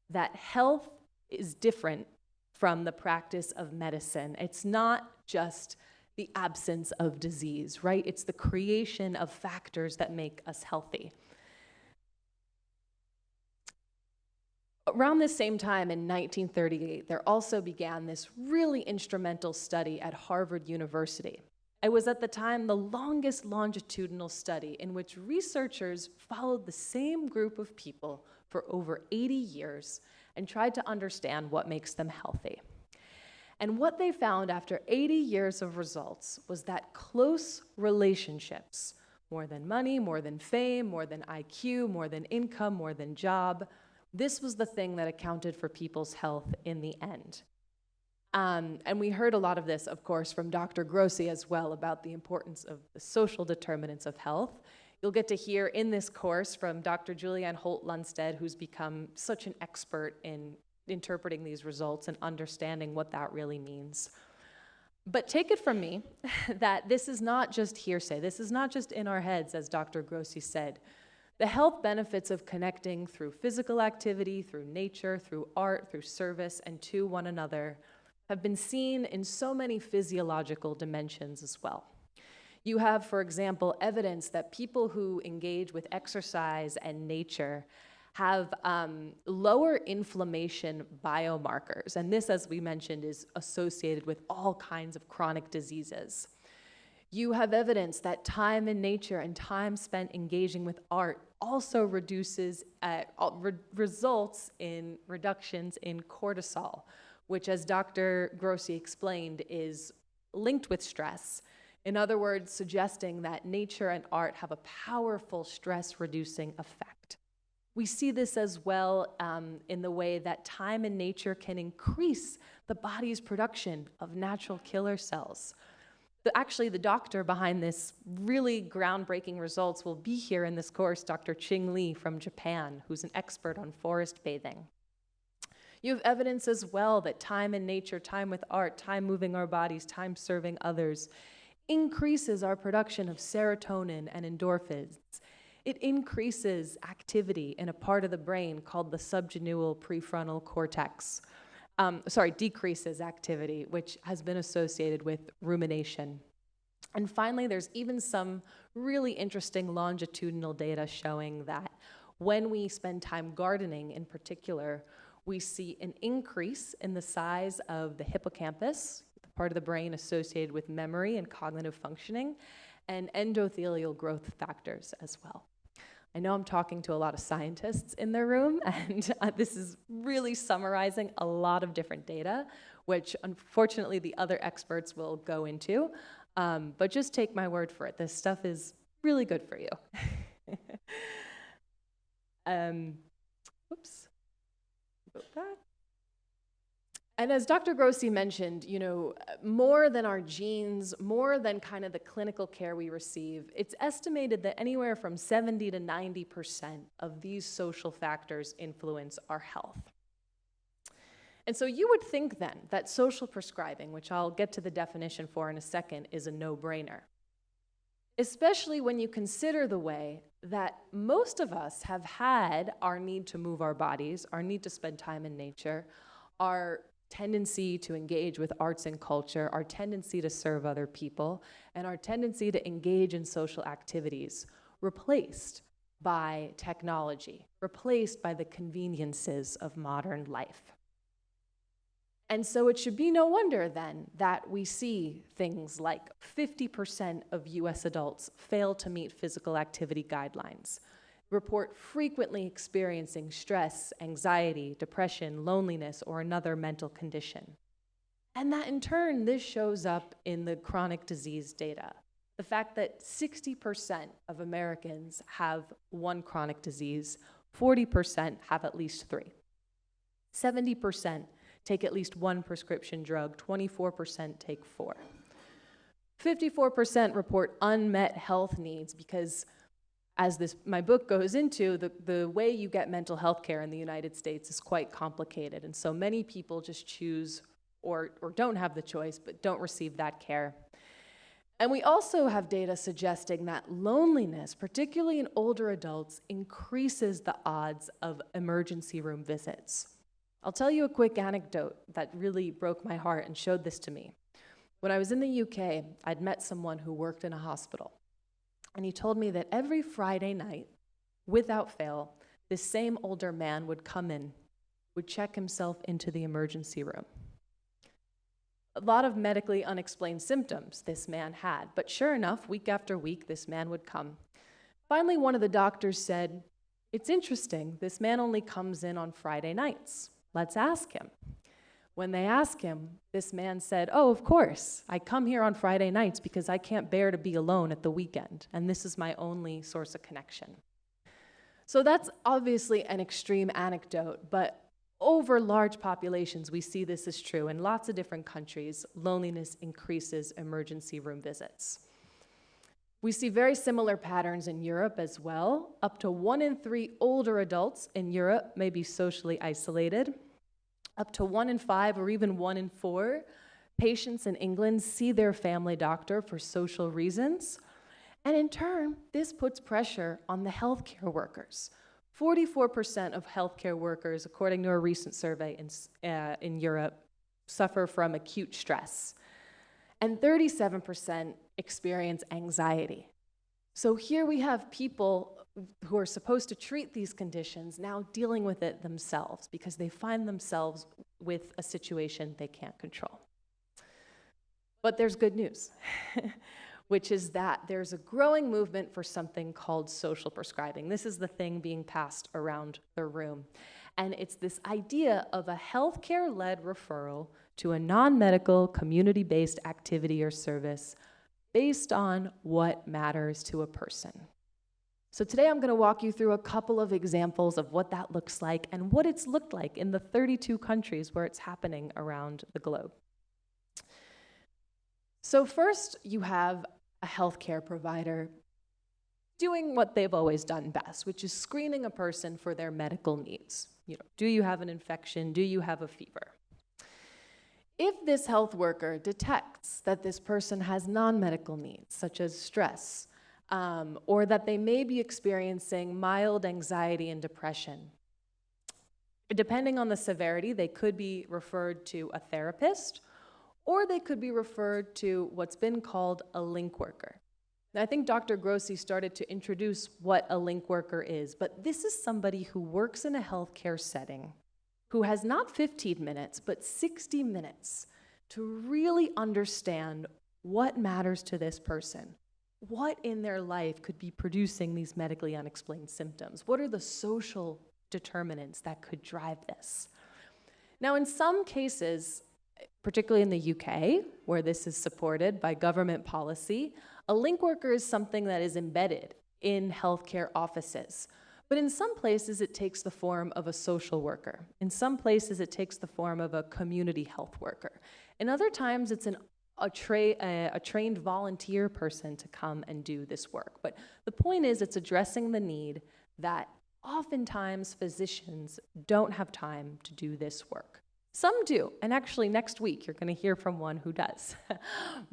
that health is different from the practice of medicine. It's not just the absence of disease, right? It's the creation of factors that make us healthy. Around this same time in 1938, there also began this really instrumental study at Harvard University. It was at the time the longest longitudinal study in which researchers followed the same group of people for over 80 years and tried to understand what makes them healthy. And what they found after 80 years of results was that close relationships, more than money, more than fame, more than IQ, more than income, more than job, this was the thing that accounted for people's health in the end. And we heard a lot of this, of course, from Dr. Grossi as well about the importance of the social determinants of health. You'll get to hear in this course from Dr. Julia Hotz, who's become such an expert in interpreting these results and understanding what that really means. But take it from me that this is not just hearsay. This is not just in our heads, as Dr. Grossi said. The health benefits of connecting through physical activity, through nature, through art, through service, and to one another have been seen in so many physiological dimensions as well. You have, for example, evidence that people who engage with exercise and nature have lower inflammation biomarkers. And this, as we mentioned, is associated with all kinds of chronic diseases. You have evidence that time in nature and time spent engaging with art also results in reductions in cortisol, which, as Dr. Grossi explained, is linked with stress. In other words, suggesting that nature and art have a powerful stress-reducing effect. We see this as well in the way that time in nature can increase the body's production of natural killer cells. Actually, the doctor behind this really groundbreaking results will be here in this course, Dr. Ching Li from Japan, who's an expert on forest bathing. You have evidence as well that time in nature, time with art, time moving our bodies, time serving others increases our production of serotonin and endorphins. It increases activity in a part of the brain called the subgenual prefrontal cortex. Decreases activity, which has been associated with rumination. And finally, there's even some really interesting longitudinal data showing that when we spend time gardening in particular, we see an increase in the size of the hippocampus, the part of the brain associated with memory and cognitive functioning, and endothelial growth factors as well. I know I'm talking to a lot of scientists in the room, and this is really summarizing a lot of different data, which unfortunately the other experts will go into, but just take my word for it. This stuff is really good for you. Oops. Go back. And as Dr. Grossi mentioned, more than our genes, more than kind of the clinical care we receive, it's estimated that anywhere from 70 to 90% of these social factors influence our health. And so you would think then that social prescribing, which I'll get to the definition for in a second, is a no-brainer. Especially when you consider the way that most of us have had our need to move our bodies, our need to spend time in nature, our tendency to engage with arts and culture, our tendency to serve other people, and our tendency to engage in social activities replaced by technology, replaced by the conveniences of modern life. And so it should be no wonder then that we see things like 50% of US adults fail to meet physical activity guidelines, report frequently experiencing stress, anxiety, depression, loneliness, or another mental condition. And that in turn, this shows up in the chronic disease data. The fact that 60% of Americans have one chronic disease, 40% have at least 3. 70% take at least one prescription drug, 24% take 4. 54% report unmet health needs because, as my book goes into, the way you get mental health care in the United States is quite complicated. And so many people just choose or don't have the choice, but don't receive that care. And we also have data suggesting that loneliness, particularly in older adults, increases the odds of emergency room visits. I'll tell you a quick anecdote that really broke my heart and showed this to me. When I was in the UK, I'd met someone who worked in a hospital. And he told me that every Friday night, without fail, this same older man would come in, would check himself into the emergency room. A lot of medically unexplained symptoms this man had, but sure enough, week after week, this man would come. Finally, one of the doctors said, "It's interesting, this man only comes in on Friday nights. Let's ask him." When they asked him, this man said, "Oh, of course, I come here on Friday nights because I can't bear to be alone at the weekend, and this is my only source of connection." So that's obviously an extreme anecdote, but over large populations, we see this is true. In lots of different countries, loneliness increases emergency room visits. We see very similar patterns in Europe as well. Up to 1 in 3 older adults in Europe may be socially isolated. Up to 1 in 5 or even 1 in 4 patients in England see their family doctor for social reasons. And in turn, this puts pressure on the healthcare workers. 44% of healthcare workers, according to a recent survey in Europe, suffer from acute stress. And 37% experience anxiety. So here we have people who are supposed to treat these conditions now dealing with it themselves because they find themselves with a situation they can't control. But there's good news, which is that there's a growing movement for something called social prescribing. This is the thing being passed around the room. And it's this idea of a healthcare-led referral to a non-medical, community-based activity or service based on what matters to a person. So today I'm going to walk you through a couple of examples of what that looks like and what it's looked like in the 32 countries where it's happening around the globe. So first, you have a healthcare provider doing what they've always done best, which is screening a person for their medical needs. Do you have an infection? Do you have a fever? If this health worker detects that this person has non-medical needs, such as stress, or that they may be experiencing mild anxiety and depression, depending on the severity, they could be referred to a therapist, or they could be referred to what's been called a link worker. Now, I think Dr. Grossi started to introduce what a link worker is, but this is somebody who works in a healthcare setting who has not 15 minutes, but 60 minutes to really understand what matters to this person. What in their life could be producing these medically unexplained symptoms? What are the social determinants that could drive this? Now, in some cases, particularly in the UK, where this is supported by government policy, a link worker is something that is embedded in healthcare offices. But in some places, it takes the form of a social worker. In some places, it takes the form of a community health worker. In other times, it's a trained volunteer person to come and do this work. But the point is, it's addressing the need that oftentimes physicians don't have time to do this work. Some do, and actually next week you're going to hear from one who does.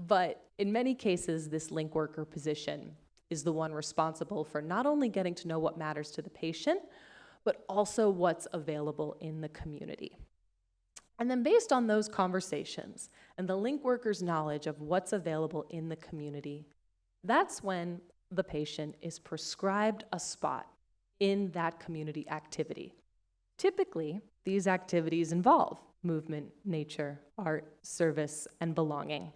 But in many cases, this link worker position is the one responsible for not only getting to know what matters to the patient, but also what's available in the community. And then based on those conversations and the link worker's knowledge of what's available in the community, that's when the patient is prescribed a spot in that community activity. Typically, these activities involve movement, nature, art, service, and belonging.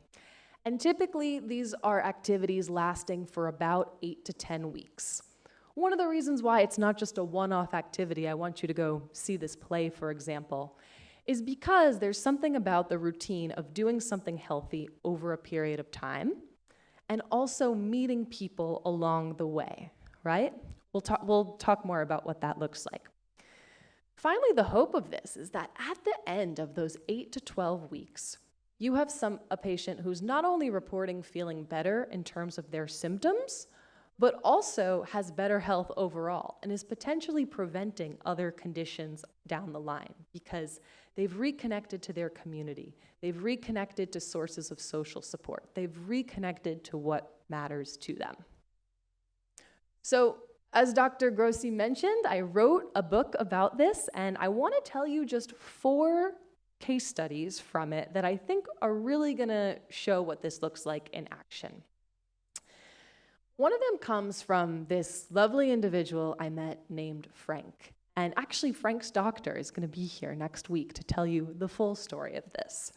And typically, these are activities lasting for about 8 to 10 weeks. One of the reasons why it's not just a one-off activity, I want you to go see this play, for example, is because there's something about the routine of doing something healthy over a period of time and also meeting people along the way, right? We'll talk more about what that looks like. Finally, the hope of this is that at the end of those 8 to 12 weeks, you have a patient who's not only reporting feeling better in terms of their symptoms, but also has better health overall and is potentially preventing other conditions down the line because they've reconnected to their community. They've reconnected to sources of social support. They've reconnected to what matters to them. So, as Dr. Grossi mentioned, I wrote a book about this, and I want to tell you just 4 case studies from it that I think are really going to show what this looks like in action. One of them comes from this lovely individual I met named Frank. And actually, Frank's doctor is going to be here next week to tell you the full story of this.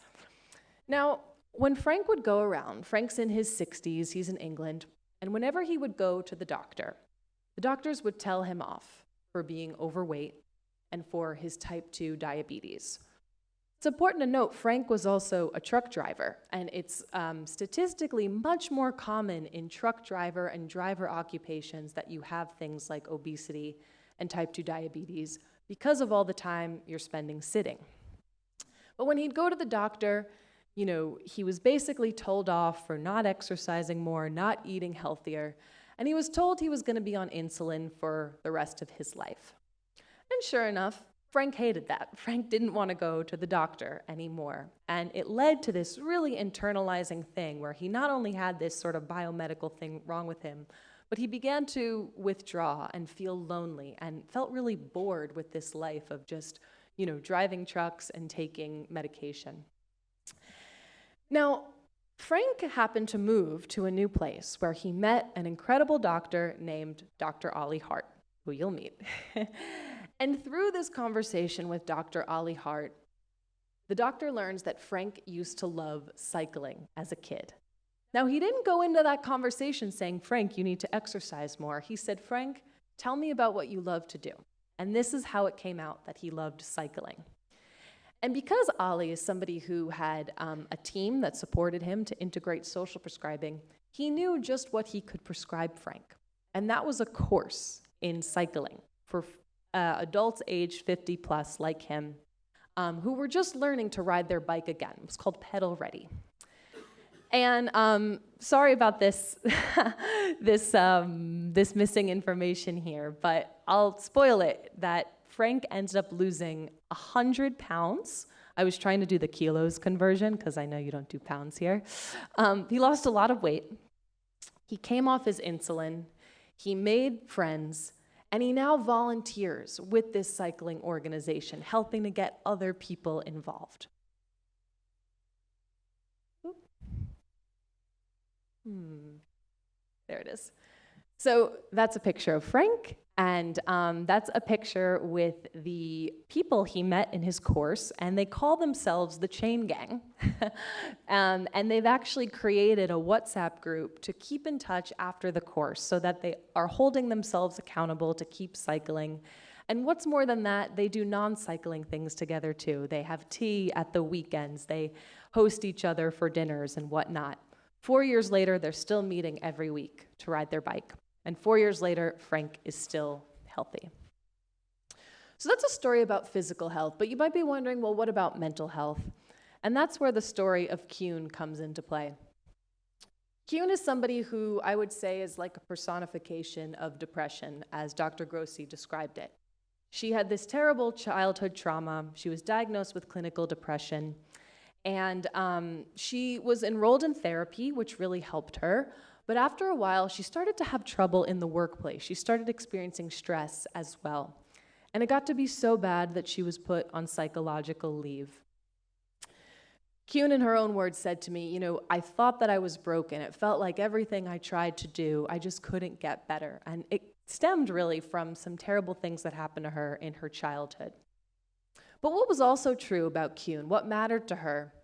Now, when Frank would go around, Frank's in his 60s, he's in England, and whenever he would go to the doctors would tell him off for being overweight and for his type 2 diabetes. It's important to note Frank was also a truck driver, and it's statistically much more common in truck driver and driver occupations that you have things like obesity and type 2 diabetes because of all the time you're spending sitting. But when he'd go to the doctor, he was basically told off for not exercising more, not eating healthier, and he was told he was going to be on insulin for the rest of his life. And sure enough, Frank hated that. Frank didn't want to go to the doctor anymore. And it led to this really internalizing thing where he not only had this sort of biomedical thing wrong with him, but he began to withdraw and feel lonely and felt really bored with this life of just, driving trucks and taking medication. Now, Frank happened to move to a new place where he met an incredible doctor named Dr. Ollie Hart, who you'll meet. And through this conversation with Dr. Ollie Hart, the doctor learns that Frank used to love cycling as a kid. Now, he didn't go into that conversation saying, Frank, you need to exercise more. He said, Frank, tell me about what you love to do. And this is how it came out that he loved cycling. And because Ollie is somebody who had a team that supported him to integrate social prescribing, he knew just what he could prescribe Frank. And that was a course in cycling for adults aged 50 plus like him, who were just learning to ride their bike again. It was called Pedal Ready. And sorry about this, this missing information here, but I'll spoil it, that Frank ended up losing 100 pounds. I was trying to do the kilos conversion, because I know you don't do pounds here. He lost a lot of weight. He came off his insulin. He made friends. And he now volunteers with this cycling organization, helping to get other people involved. There it is. So that's a picture of Frank, and that's a picture with the people he met in his course, and they call themselves the Chain Gang. And they've actually created a WhatsApp group to keep in touch after the course so that they are holding themselves accountable to keep cycling. And what's more than that, they do non-cycling things together too. They have tea at the weekends. They host each other for dinners and whatnot. 4 years later, they're still meeting every week to ride their bike. And 4 years later, Frank is still healthy. So that's a story about physical health, but you might be wondering, well, what about mental health? And that's where the story of Kuhn comes into play. Kuhn is somebody who I would say is like a personification of depression, as Dr. Grossi described it. She had this terrible childhood trauma. She was diagnosed with clinical depression, and she was enrolled in therapy, which really helped her. But after a while, she started to have trouble in the workplace. She started experiencing stress as well. And it got to be so bad that she was put on psychological leave. Kuhn, in her own words, said to me, I thought that I was broken. It felt like everything I tried to do, I just couldn't get better. And it stemmed really from some terrible things that happened to her in her childhood. But what was also true about Kuhn, what mattered to her,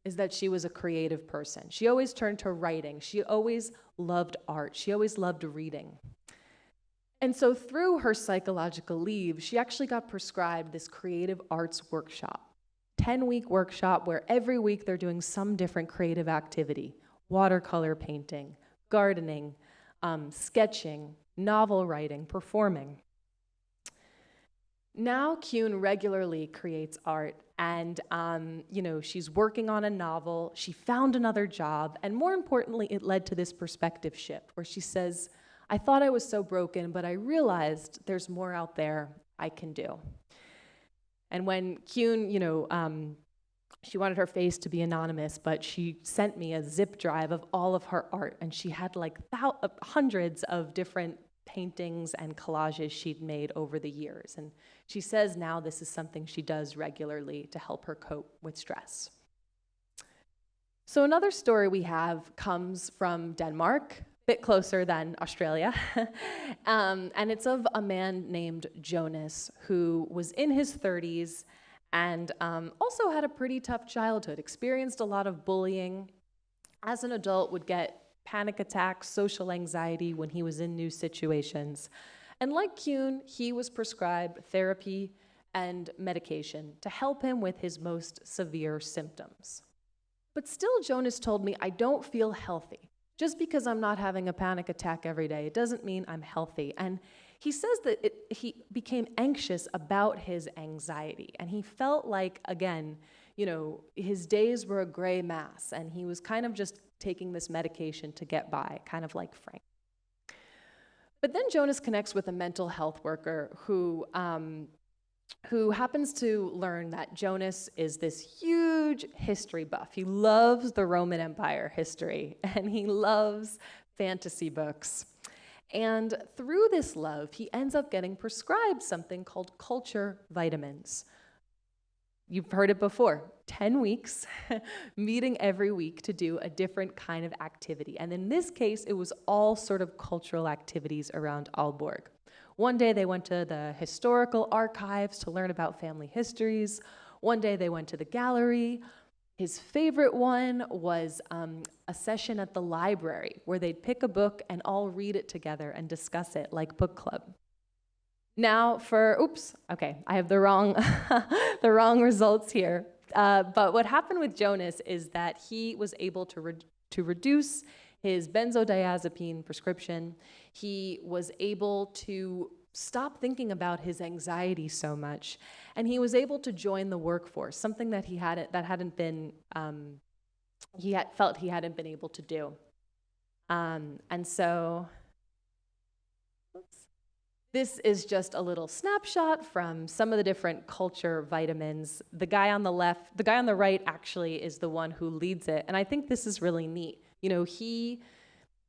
is that she was a creative person. She always turned to writing. She always loved art. She always loved reading. And so through her psychological leave, she actually got prescribed this creative arts workshop, 10-week workshop where every week they're doing some different creative activity, watercolor painting, gardening, sketching, novel writing, performing. Now Kuhn regularly creates art, and she's working on a novel. She found another job, and more importantly, it led to this perspective shift where she says, I thought I was so broken, but I realized there's more out there I can do. And when Kuhn, she wanted her face to be anonymous, but she sent me a zip drive of all of her art, and she had like hundreds of different paintings and collages she'd made over the years. And she says now this is something she does regularly to help her cope with stress. So another story we have comes from Denmark, a bit closer than Australia. And it's of a man named Jonas, who was in his 30s and also had a pretty tough childhood, experienced a lot of bullying. As an adult, would get panic attacks, social anxiety when he was in new situations. And like Kuhn, he was prescribed therapy and medication to help him with his most severe symptoms. But still, Jonas told me, I don't feel healthy. Just because I'm not having a panic attack every day, it doesn't mean I'm healthy. And he says that he became anxious about his anxiety, and he felt like, again, his days were a gray mass, and he was kind of just taking this medication to get by, kind of like Frank. But then Jonas connects with a mental health worker who happens to learn that Jonas is this huge history buff. He loves the Roman Empire history, and he loves fantasy books. And through this love, he ends up getting prescribed something called culture vitamins. You've heard it before, 10 weeks, meeting every week to do a different kind of activity. And in this case, it was all sort of cultural activities around Aalborg. One day they went to the historical archives to learn about family histories. One day they went to the gallery. His favorite one was a session at the library where they'd pick a book and all read it together and discuss it like book club. Now I have the wrong, the wrong results here. But what happened with Jonas is that he was able to reduce his benzodiazepine prescription. He was able to stop thinking about his anxiety so much, and he was able to join the workforce, something that he felt he hadn't been able to do. And so, this is just a little snapshot from some of the different culture vitamins. The guy on the right actually is the one who leads it, and I think this is really neat. He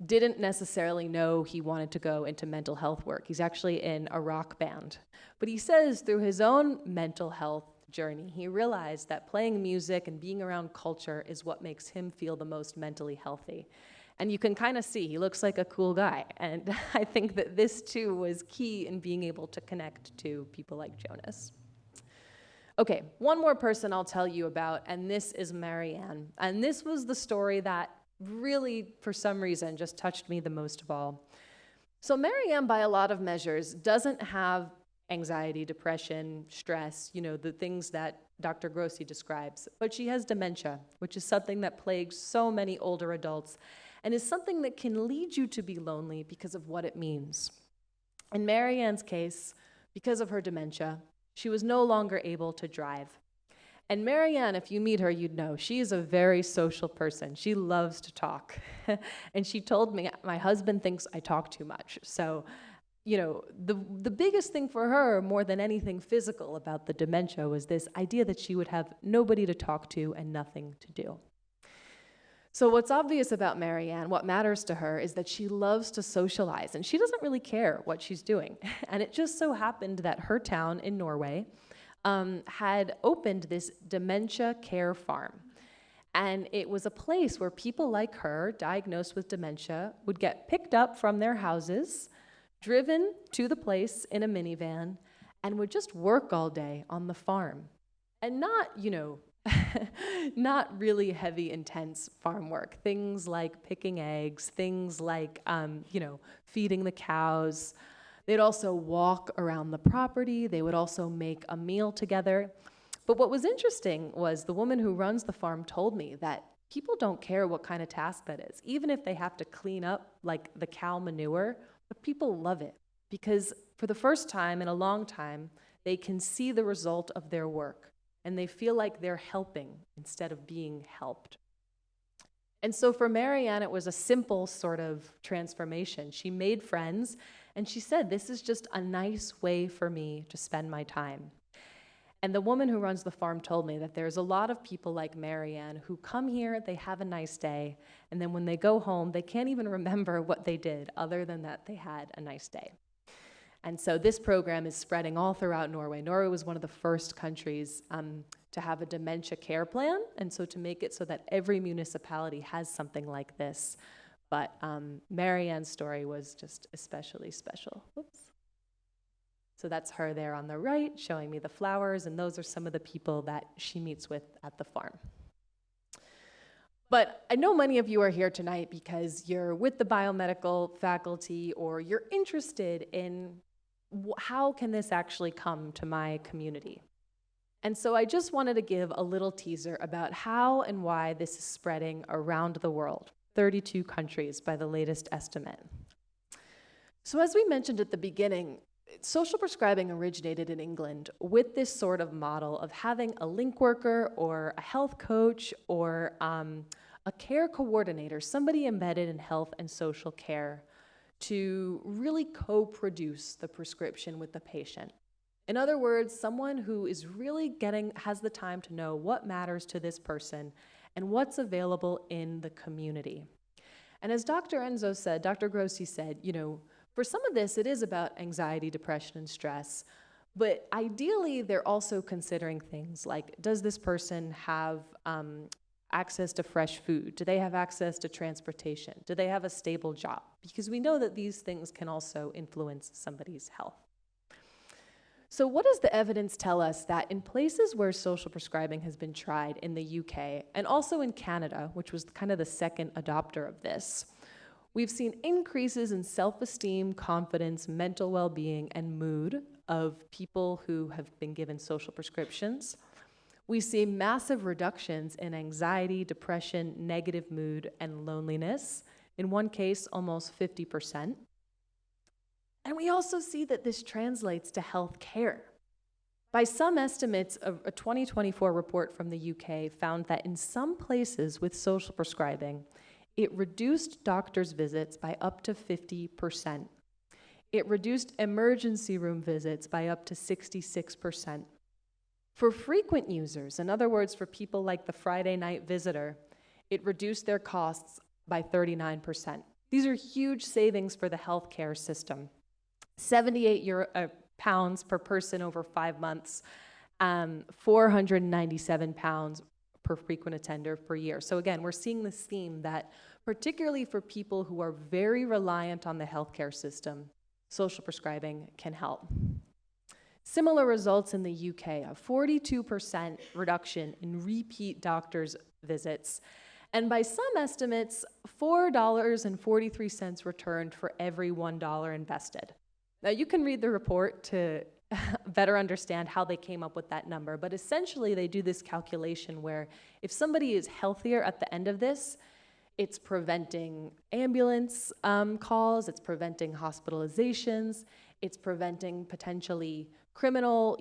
didn't necessarily know he wanted to go into mental health work. He's actually in a rock band. But he says through his own mental health journey, he realized that playing music and being around culture is what makes him feel the most mentally healthy. And you can kind of see he looks like a cool guy. And I think that this too was key in being able to connect to people like Jonas. Okay, one more person I'll tell you about, and this is Marianne. And this was the story that really, for some reason, just touched me the most of all. So Marianne, by a lot of measures, doesn't have anxiety, depression, stress, the things that Dr. Grossi describes, but she has dementia, which is something that plagues so many older adults and is something that can lead you to be lonely because of what it means. In Marianne's case, because of her dementia, she was no longer able to drive. And Marianne, if you meet her, you'd know, she is a very social person. She loves to talk. And she told me, my husband thinks I talk too much. So, the biggest thing for her, more than anything physical about the dementia, was this idea that she would have nobody to talk to and nothing to do. So what's obvious about Marianne, what matters to her, is that she loves to socialize, and she doesn't really care what she's doing. And it just so happened that her town in Norway had opened this dementia care farm. And it was a place where people like her, diagnosed with dementia, would get picked up from their houses, driven to the place in a minivan, and would just work all day on the farm. And not, not really heavy, intense farm work. Things like picking eggs, things like, feeding the cows. They'd also walk around the property. They would also make a meal together. But what was interesting was the woman who runs the farm told me that people don't care what kind of task that is. Even if they have to clean up like the cow manure, but people love it because for the first time in a long time, they can see the result of their work and they feel like they're helping instead of being helped. And so for Marianne, it was a simple sort of transformation. She made friends, and she said, this is just a nice way for me to spend my time. And the woman who runs the farm told me that there's a lot of people like Marianne who come here, they have a nice day, and then when they go home, they can't even remember what they did other than that they had a nice day. And so this program is spreading all throughout Norway. Norway was one of the first countries to have a dementia care plan, and so to make it so that every municipality has something like this. But Marianne's story was just especially special. Whoops. So that's her there on the right, showing me the flowers, and those are some of the people that she meets with at the farm. But I know many of you are here tonight because you're with the biomedical faculty or you're interested in how can this actually come to my community. And so I just wanted to give a little teaser about how and why this is spreading around the world, 32 countries by the latest estimate. So as we mentioned at the beginning, social prescribing originated in England with this sort of model of having a link worker or a health coach or a care coordinator, somebody embedded in health and social care, to really co-produce the prescription with the patient. In other words, someone who is really has the time to know what matters to this person and what's available in the community. And as Dr. Grossi said, for some of this, it is about anxiety, depression, and stress. But ideally, they're also considering things like, does this person have access to fresh food? Do they have access to transportation? Do they have a stable job? Because we know that these things can also influence somebody's health. So what does the evidence tell us that in places where social prescribing has been tried in the UK and also in Canada, which was kind of the second adopter of this, we've seen increases in self-esteem, confidence, mental well-being, and mood of people who have been given social prescriptions. We see massive reductions in anxiety, depression, negative mood, and loneliness. In one case, almost 50%. And we also see that this translates to health care. By some estimates, a 2024 report from the UK found that in some places with social prescribing, it reduced doctors' visits by up to 50%. It reduced emergency room visits by up to 66%. For frequent users, in other words, for people like the Friday night visitor, it reduced their costs by 39%. These are huge savings for the healthcare system. 78 pounds per person over 5 months, 497 pounds per frequent attender per year. So again, we're seeing this theme that particularly for people who are very reliant on the healthcare system, social prescribing can help. Similar results in the UK, a 42% reduction in repeat doctor's visits, and by some estimates, $4.43 returned for every $1 invested. Now, you can read the report to better understand how they came up with that number, but essentially they do this calculation where if somebody is healthier at the end of this, it's preventing ambulance calls, it's preventing hospitalizations, it's preventing potentially criminal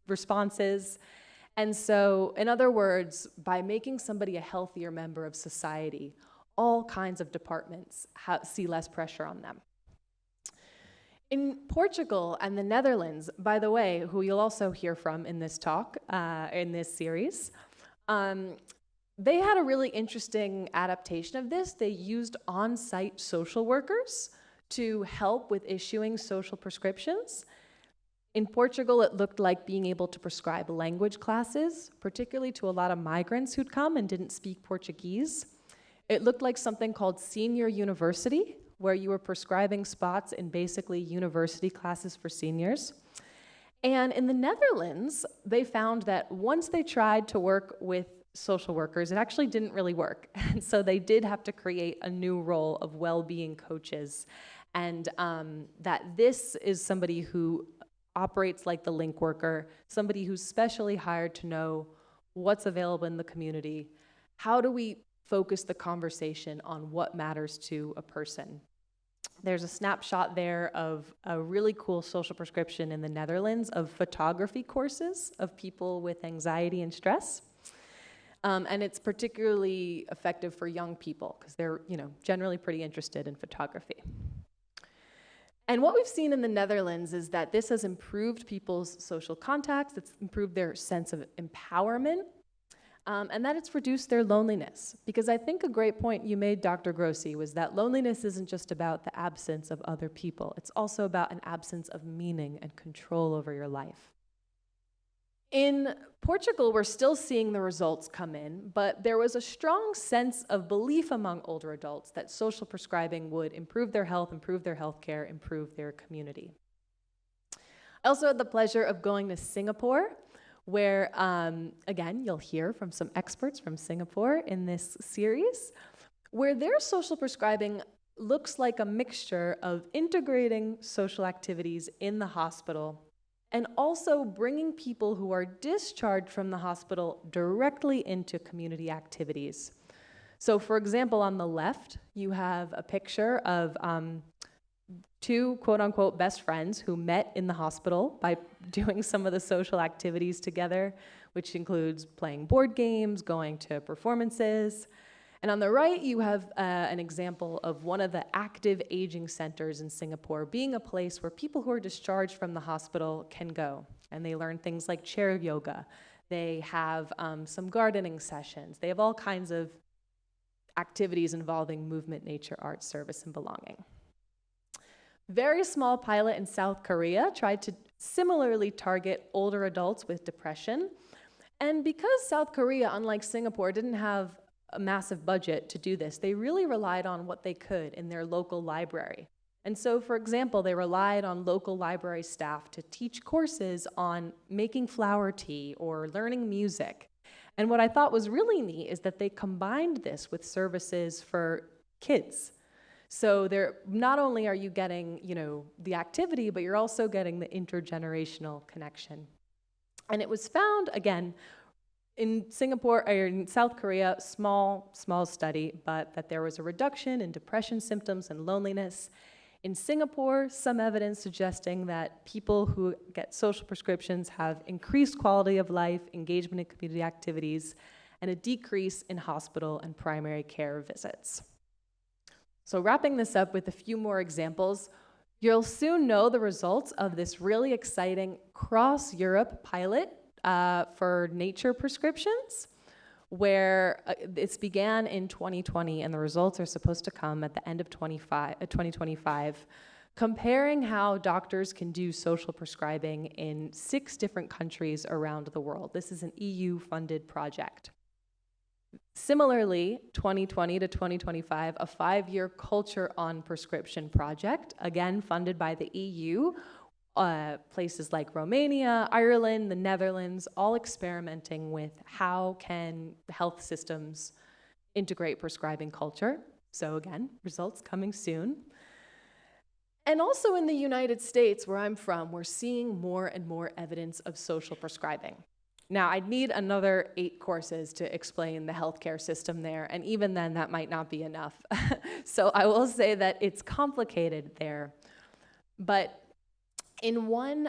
responses. And so, in other words, by making somebody a healthier member of society, all kinds of departments see less pressure on them. In Portugal and the Netherlands, by the way, who you'll also hear from in this talk, in this series, they had a really interesting adaptation of this. They used on-site social workers to help with issuing social prescriptions. In Portugal, it looked like being able to prescribe language classes, particularly to a lot of migrants who'd come and didn't speak Portuguese. It looked like something called senior university, where you were prescribing spots in basically university classes for seniors. And in the Netherlands, they found that once they tried to work with social workers, it actually didn't really work. And so they did have to create a new role of well-being coaches. And that this is somebody who operates like the link worker, somebody who's specially hired to know what's available in the community. How do we focus the conversation on what matters to a person? There's a snapshot there of a really cool social prescription in the Netherlands of photography courses of people with anxiety and stress. And it's particularly effective for young people because they're, generally pretty interested in photography. And what we've seen in the Netherlands is that this has improved people's social contacts, it's improved their sense of empowerment, and that it's reduced their loneliness. Because I think a great point you made, Dr. Grossi, was that loneliness isn't just about the absence of other people. It's also about an absence of meaning and control over your life. In Portugal, we're still seeing the results come in, but there was a strong sense of belief among older adults that social prescribing would improve their health, improve their healthcare, improve their community. I also had the pleasure of going to Singapore, where, again, you'll hear from some experts from Singapore in this series, where their social prescribing looks like a mixture of integrating social activities in the hospital and also bringing people who are discharged from the hospital directly into community activities. So for example, on the left, you have a picture of two quote-unquote best friends who met in the hospital by doing some of the social activities together, which includes playing board games, going to performances. And on the right, you have an example of one of the active aging centers in Singapore being a place where people who are discharged from the hospital can go. And they learn things like chair yoga. They have some gardening sessions. They have all kinds of activities involving movement, nature, art, service, and belonging. Very small pilot in South Korea tried to similarly target older adults with depression. And because South Korea, unlike Singapore, didn't have a massive budget to do this, they really relied on what they could in their local library. And so, for example, they relied on local library staff to teach courses on making flower tea or learning music. And what I thought was really neat is that they combined this with services for kids. So not only are you getting, the activity, but you're also getting the intergenerational connection. And it was found, again, in Singapore, or in South Korea, small study, but that there was a reduction in depression symptoms and loneliness. In Singapore, some evidence suggesting that people who get social prescriptions have increased quality of life, engagement in community activities, and a decrease in hospital and primary care visits. So wrapping this up with a few more examples, you'll soon know the results of this really exciting cross-Europe pilot for nature prescriptions, where it's began in 2020, and the results are supposed to come at the end of 2025, comparing how doctors can do social prescribing in 6 different countries around the world. This is an EU-funded project. Similarly, 2020 to 2025, a 5-year culture on prescription project, again funded by the EU, places like Romania, Ireland, the Netherlands, all experimenting with how can health systems integrate prescribing culture. So again, results coming soon. And also in the United States, where I'm from, we're seeing more and more evidence of social prescribing. Now, I'd need another 8 courses to explain the healthcare system there, and even then, that might not be enough. So I will say that it's complicated there. But in one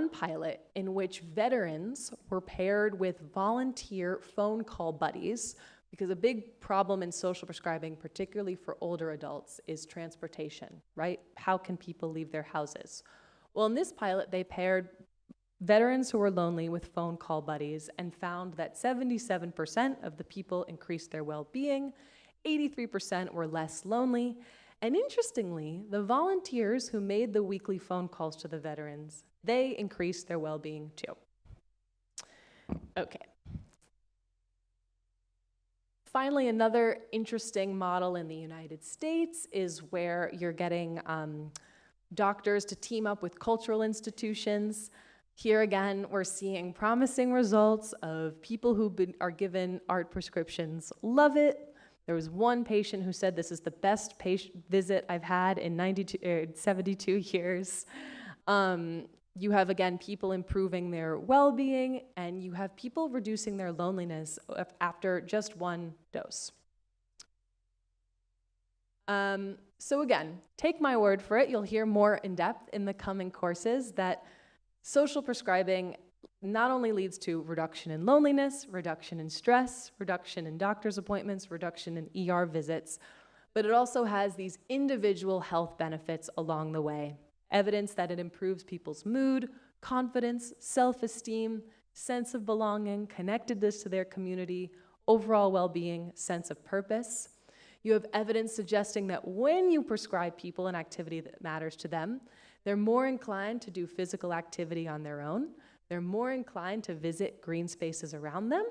pilot in which veterans were paired with volunteer phone call buddies, because a big problem in social prescribing, particularly for older adults, is transportation, right? How can people leave their houses? Well, in this pilot, they paired veterans who were lonely with phone call buddies and found that 77% of the people increased their well-being, 83% were less lonely, and interestingly, the volunteers who made the weekly phone calls to the veterans, they increased their well-being too. Okay. Finally, another interesting model in the United States is where you're getting doctors to team up with cultural institutions. Here again, we're seeing promising results of people who are given art prescriptions love it. There was one patient who said, "This is the best patient visit I've had in 72 years." You have, again, people improving their well-being, and you have people reducing their loneliness after just one dose. So again, take my word for it. You'll hear more in depth in the coming courses that social prescribing not only leads to reduction in loneliness, reduction in stress, reduction in doctor's appointments, reduction in ER visits, but it also has these individual health benefits along the way. Evidence that it improves people's mood, confidence, self-esteem, sense of belonging, connectedness to their community, overall well-being, sense of purpose. You have evidence suggesting that when you prescribe people an activity that matters to them, they're more inclined to do physical activity on their own. They're more inclined to visit green spaces around them.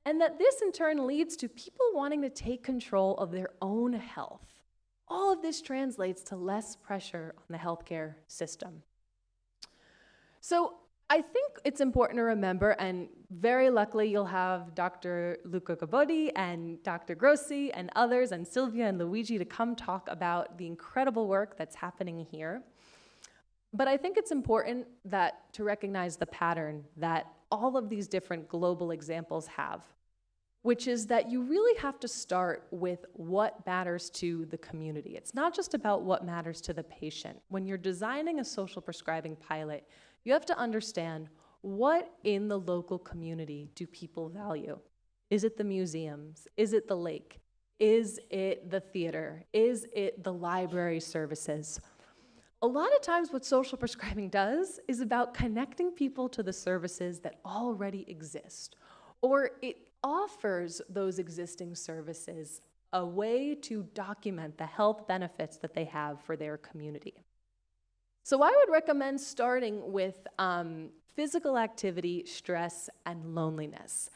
And that this in turn leads to people wanting to take control of their own health. All of this translates to less pressure on the healthcare system. So I think it's important to remember, and very luckily you'll have Dr. Luca Gabodi and Dr. Grossi and others, and Sylvia and Luigi to come talk about the incredible work that's happening here. But I think it's important to recognize the pattern that all of these different global examples have. which is that you really have to start with what matters to the community. It's not just about what matters to the patient. When you're designing a social prescribing pilot, you have to understand what in the local community do people value. Is it the museums? Is it the lake? Is it the theater? Is it the library services? A lot of times what social prescribing does is about connecting people to the services that already exist, or it offers those existing services a way to document the health benefits that they have for their community. So I would recommend starting with physical activity, stress, and loneliness.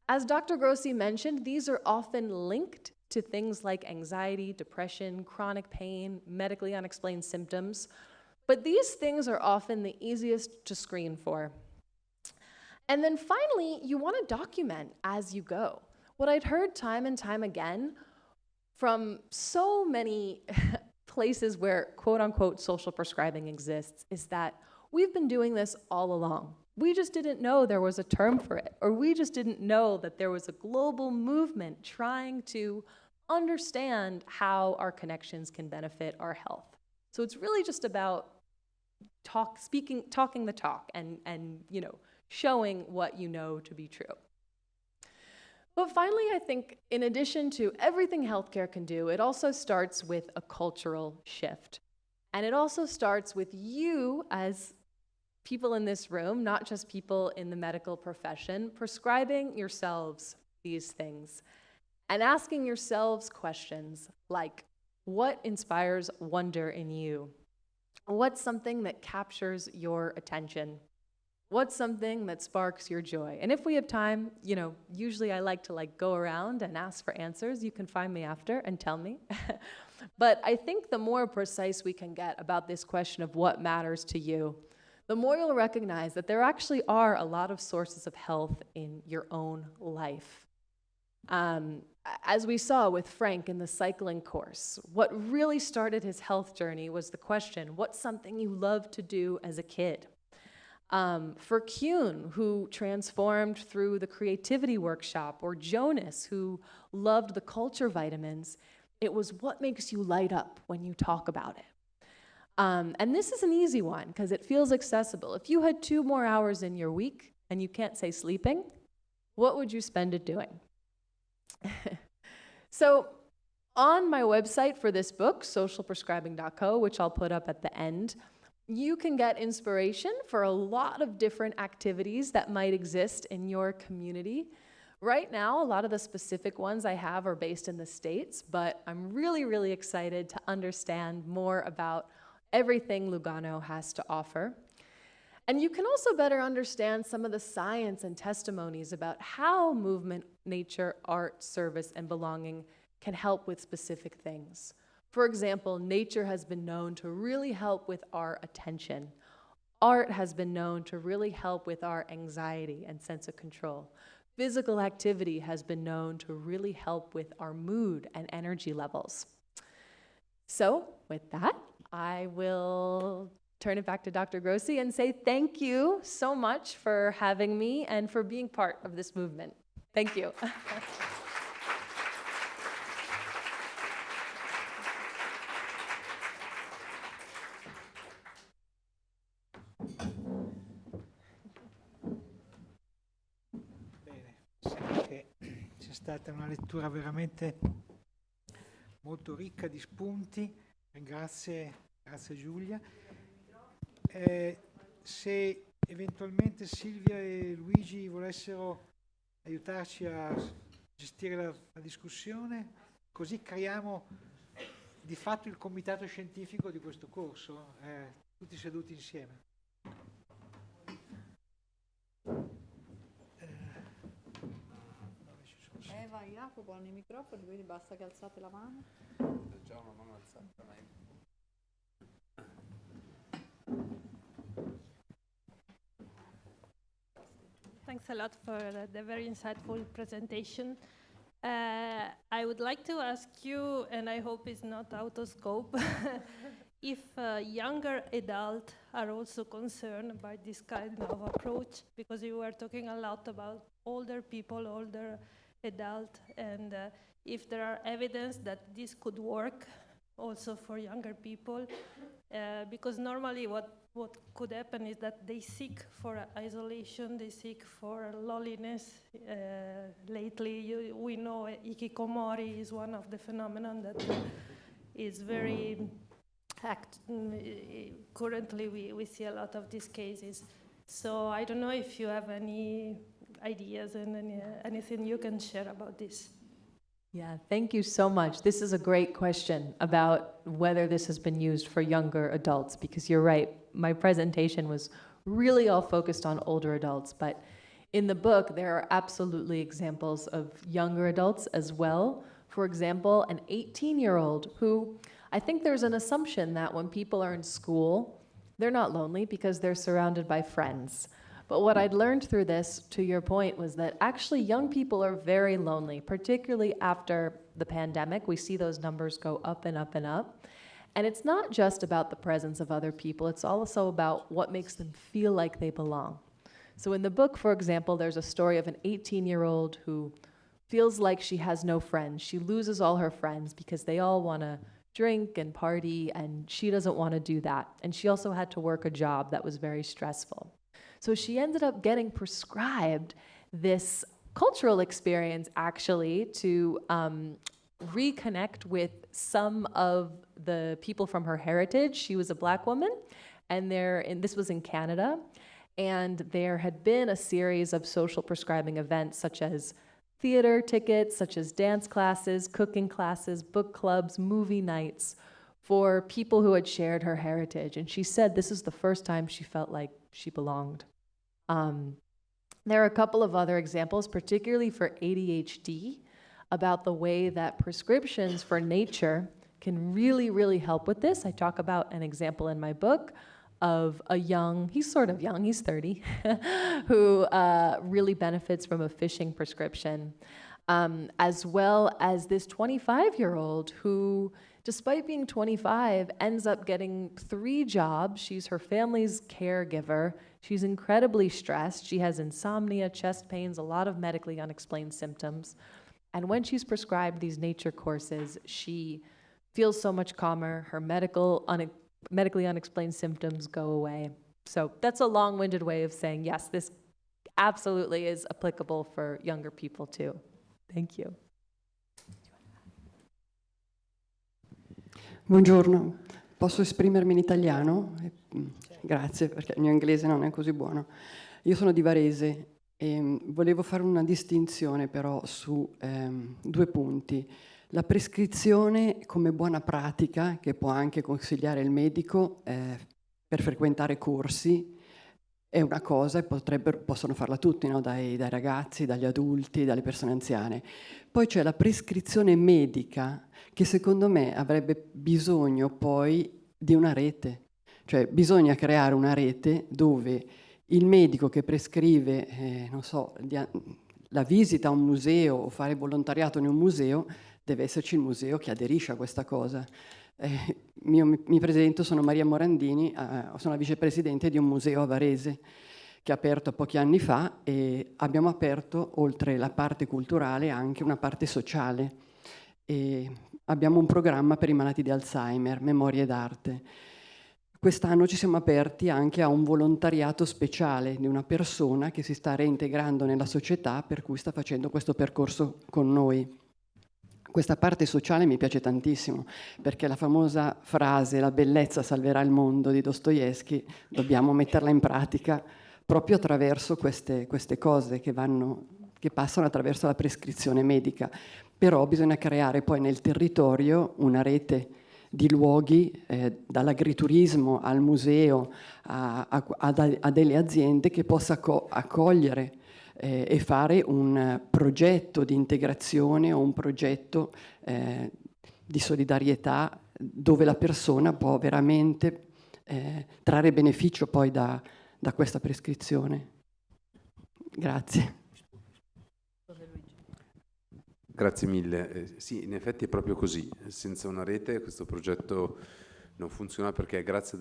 As Dr. Grossi mentioned, these are often linked to things like anxiety, depression, chronic pain, medically unexplained symptoms, but these things are often the easiest to screen for. And then finally, you want to document as you go. What I'd heard time and time again from so many places where quote-unquote social prescribing exists is that we've been doing this all along. We just didn't know there was a term for it, or we just didn't know that there was a global movement trying to understand how our connections can benefit our health. So it's really just about talking the talk and showing what you know to be true. But finally, I think in addition to everything healthcare can do, it also starts with a cultural shift. And it also starts with you as people in this room, not just people in the medical profession, prescribing yourselves these things and asking yourselves questions like, what inspires wonder in you? What's something that captures your attention? What's something that sparks your joy? And if we have time, usually I like to go around and ask for answers. You can find me after and tell me. But I think the more precise we can get about this question of what matters to you, the more you'll recognize that there actually are a lot of sources of health in your own life. As we saw with Frank in the cycling course, what really started his health journey was the question, what's something you loved to do as a kid? For Kuhn, who transformed through the creativity workshop, or Jonas, who loved the culture vitamins, it was what makes you light up when you talk about it. And this is an easy one because it feels accessible. If you had 2 more hours in your week and you can't say sleeping, what would you spend it doing? So on my website for this book, socialprescribing.co, which I'll put up at the end, you can get inspiration for a lot of different activities that might exist in your community. Right now, a lot of the specific ones I have are based in the States, but I'm really, really excited to understand more about everything Lugano has to offer. And you can also better understand some of the science and testimonies about how movement, nature, art, service, and belonging can help with specific things. For example, nature has been known to really help with our attention. Art has been known to really help with our anxiety and sense of control. Physical activity has been known to really help with our mood and energy levels. So, with that, I will turn it back to Dr. Grossi and say thank you so much for having me and for being part of this movement. Thank you. Bene, sembra che sia stata una lettura veramente molto ricca di spunti. Grazie Giulia. Se eventualmente Silvia e Luigi volessero aiutarci a gestire la discussione, così creiamo di fatto il comitato scientifico di questo corso, tutti seduti insieme. Eva e Jacopo hanno i microfoni, quindi basta che alzate la mano. Già una mano alzata, Thanks a lot for the very insightful presentation. I would like to ask you, and I hope it's not out of scope, if younger adults are also concerned by this kind of approach, because you were talking a lot about older people, older adult, and if there are evidence that this could work also for younger people, because normally what could happen is that they seek for isolation, they seek for loneliness. Lately, we know hikikomori is one of the phenomenon that is very currently we see a lot of these cases. So I don't know if you have any ideas and anything you can share about this. Yeah, thank you so much. This is a great question about whether this has been used for younger adults, because you're right, my presentation was really all focused on older adults, but in the book there are absolutely examples of younger adults as well. For example, an 18-year-old who, I think there's an assumption that when people are in school, they're not lonely because they're surrounded by friends. But what I'd learned through this, to your point, was that actually young people are very lonely, particularly after the pandemic. We see those numbers go up and up and up. And it's not just about the presence of other people, it's also about what makes them feel like they belong. So in the book, for example, there's a story of an 18-year-old who feels like she has no friends. She loses all her friends because they all want to drink and party, and she doesn't want to do that. And she also had to work a job that was very stressful. So she ended up getting prescribed this cultural experience, actually, to reconnect with some of the people from her heritage. She was a Black woman, and this was in Canada, and there had been a series of social prescribing events such as theater tickets, such as dance classes, cooking classes, book clubs, movie nights for people who had shared her heritage. And she said this is the first time she felt like she belonged. There are a couple of other examples, particularly for ADHD, about the way that prescriptions for nature can really, really help with this. I talk about an example in my book of a young, he's sort of young, he's 30, who really benefits from a fishing prescription, as well as this 25-year-old who, despite being 25, ends up getting 3 jobs. She's her family's caregiver. She's incredibly stressed. She has insomnia, chest pains, a lot of medically unexplained symptoms. And when she's prescribed these nature courses, she feels so much calmer. Her medically unexplained symptoms go away. So that's a long-winded way of saying, yes, this absolutely is applicable for younger people too. Thank you. Buongiorno, posso esprimermi in italiano? Grazie, perché il mio inglese non è così buono. Io sono di Varese e volevo fare una distinzione però su 2 punti. La prescrizione come buona pratica, che può anche consigliare il medico per frequentare corsi, è una cosa e possono farla tutti, no? Dai ragazzi, dagli adulti, dalle persone anziane. Poi c'è la prescrizione medica, che secondo me avrebbe bisogno poi di una rete. Cioè bisogna creare una rete dove il medico che prescrive, non so, la visita a un museo o fare volontariato in un museo, deve esserci il museo che aderisce a questa cosa. Mi presento, sono Maria Morandini, sono la vicepresidente di un museo a Varese che ha aperto pochi anni fa, e abbiamo aperto, oltre la parte culturale, anche una parte sociale. E abbiamo un programma per i malati di Alzheimer, Memorie d'arte. Quest'anno ci siamo aperti anche a un volontariato speciale di una persona che si sta reintegrando nella società, per cui sta facendo questo percorso con noi. Questa parte sociale mi piace tantissimo, perché la famosa frase "la bellezza salverà il mondo" di Dostoevskij dobbiamo metterla in pratica proprio attraverso queste cose che passano attraverso la prescrizione medica. Però bisogna creare poi nel territorio una rete di luoghi, dall'agriturismo al museo a delle aziende, che possa accogliere e fare un progetto di integrazione o un progetto di solidarietà, dove la persona può veramente trarre beneficio poi da questa prescrizione. Grazie. Grazie mille. Sì, in effetti è proprio così. Senza una rete questo progetto non funziona, perché grazie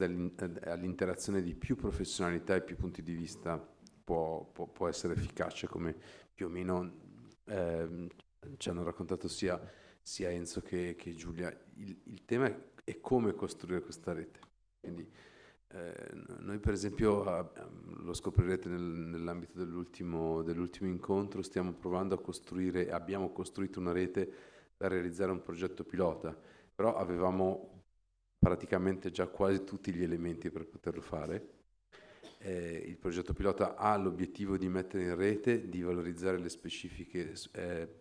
all'interazione di più professionalità e più punti di vista può essere efficace, come più o meno ci hanno raccontato sia Enzo che Giulia. Il tema è come costruire questa rete. Quindi noi per esempio, lo scoprirete nell'ambito dell'ultimo incontro, stiamo provando a costruire, abbiamo costruito una rete per realizzare un progetto pilota, però avevamo praticamente già quasi tutti gli elementi per poterlo fare. Il progetto pilota ha l'obiettivo di mettere in rete, di valorizzare le specifiche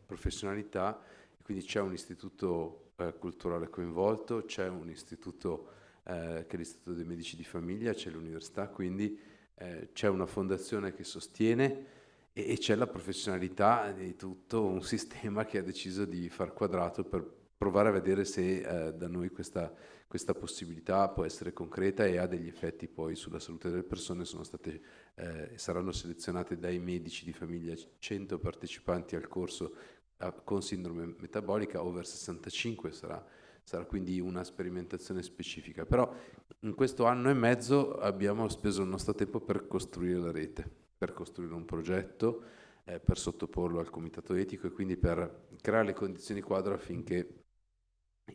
professionalità, e quindi c'è un istituto culturale coinvolto, c'è un istituto che è l'Istituto dei Medici di Famiglia, c'è l'università, quindi c'è una fondazione che sostiene e c'è la professionalità di tutto un sistema che ha deciso di far quadrato per provare a vedere se da noi questa possibilità può essere concreta e ha degli effetti poi sulla salute delle persone. Saranno selezionate dai medici di famiglia 100 partecipanti al corso con sindrome metabolica, over 65 sarà quindi una sperimentazione specifica. Però in questo anno e mezzo abbiamo speso il nostro tempo per costruire la rete, per costruire un progetto, per sottoporlo al comitato etico e quindi per creare le condizioni quadro affinché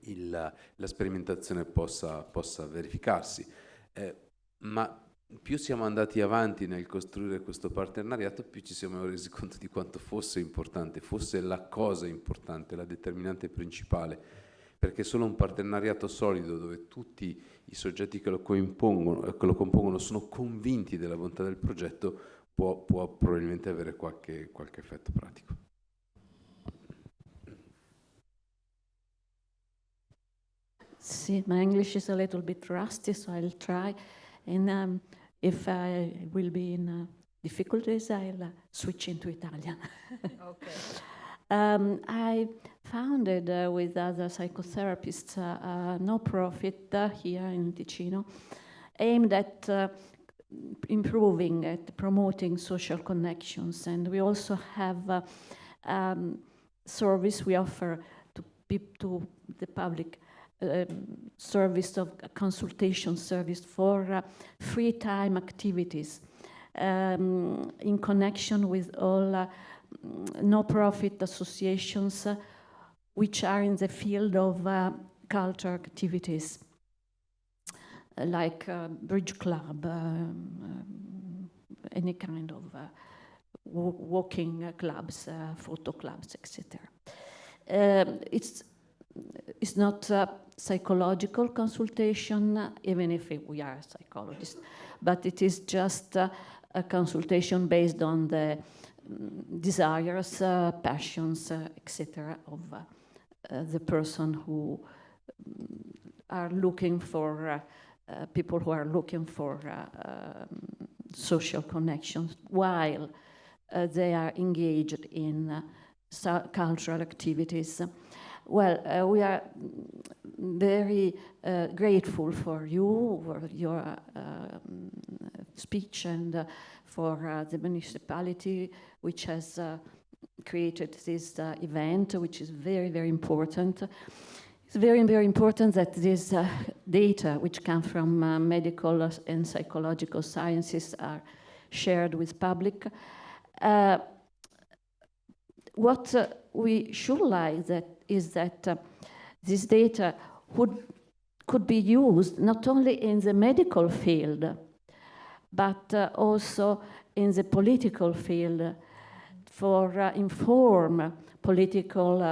la sperimentazione possa verificarsi. Ma più siamo andati avanti nel costruire questo partenariato, più ci siamo resi conto di quanto fosse importante, fosse la cosa importante, la determinante principale, perché solo un partenariato solido dove tutti i soggetti che lo compongono sono convinti della bontà del progetto può probabilmente avere qualche effetto pratico. See, my English is a little bit rusty, so I'll try. And if I will be in difficulties, I'll switch into Italian. Okay. I founded with other psychotherapists a no-profit here in Ticino, aimed at improving, at promoting social connections. And we also have service we offer to the public, service of consultation service for free time activities in connection with all no-profit associations which are in the field of culture activities, like bridge club, any kind of walking clubs, photo clubs, etc. It's not psychological consultation, even if we are psychologists, but it is just a consultation based on the desires, passions, etc. of the person who are looking for, people who are looking for social connections while they are engaged in cultural activities. Well, we are very grateful for you, for your speech, and for the municipality which has created this event, which is very, very important. It's very, very important that this data, which come from medical and psychological sciences, are shared with public. What we should like is that this data could be used not only in the medical field, but also in the political field for inform political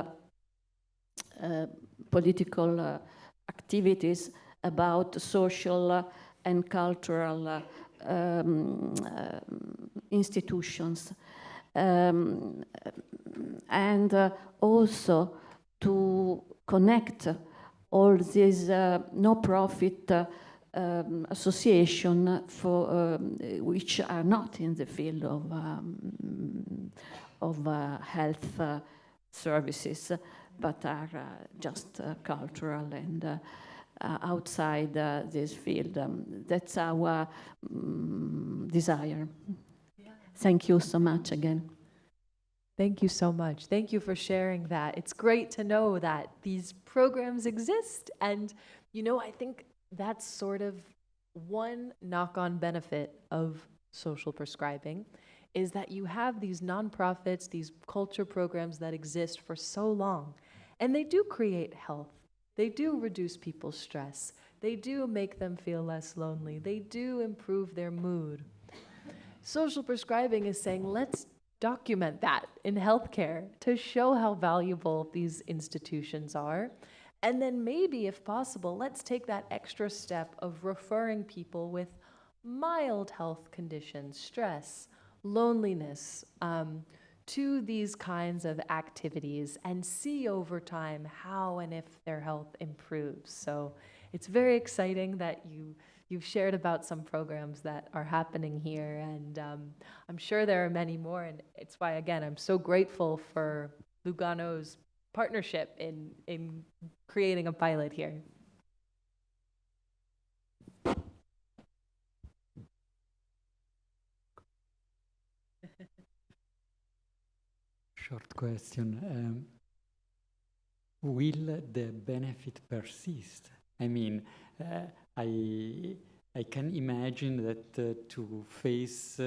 activities about social and cultural institutions, and also to connect all these no-profit association for which are not in the field of health services, but are just cultural and outside this field. That's our desire. Yeah. Thank you so much again. Thank you so much. Thank you for sharing that. It's great to know that these programs exist. And, you know, I think that's sort of one knock-on benefit of social prescribing is that you have these nonprofits, these culture programs that exist for so long, and they do create health. They do reduce people's stress. They do make them feel less lonely. They do improve their mood. Social prescribing is saying, let's document that in healthcare to show how valuable these institutions are. And then maybe, if possible, let's take that extra step of referring people with mild health conditions, stress, loneliness, to these kinds of activities and see over time how and if their health improves. So it's very exciting that you've shared about some programs that are happening here, and I'm sure there are many more, and it's why, again, I'm so grateful for Lugano's partnership in creating a pilot here. Short question. Will the benefit persist? I mean, I can imagine that to face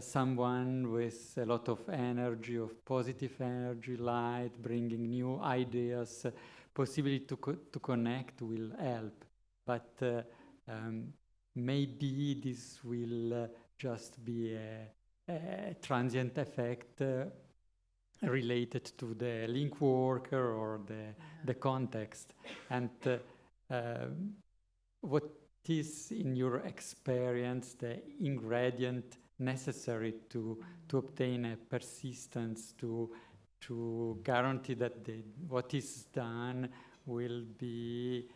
someone with a lot of energy, of positive energy, light, bringing new ideas, possibility to connect will help. But maybe this will just be a transient effect related to the link worker or the context. And what is, in your experience, the ingredient necessary to obtain a persistence, to guarantee that what is done will be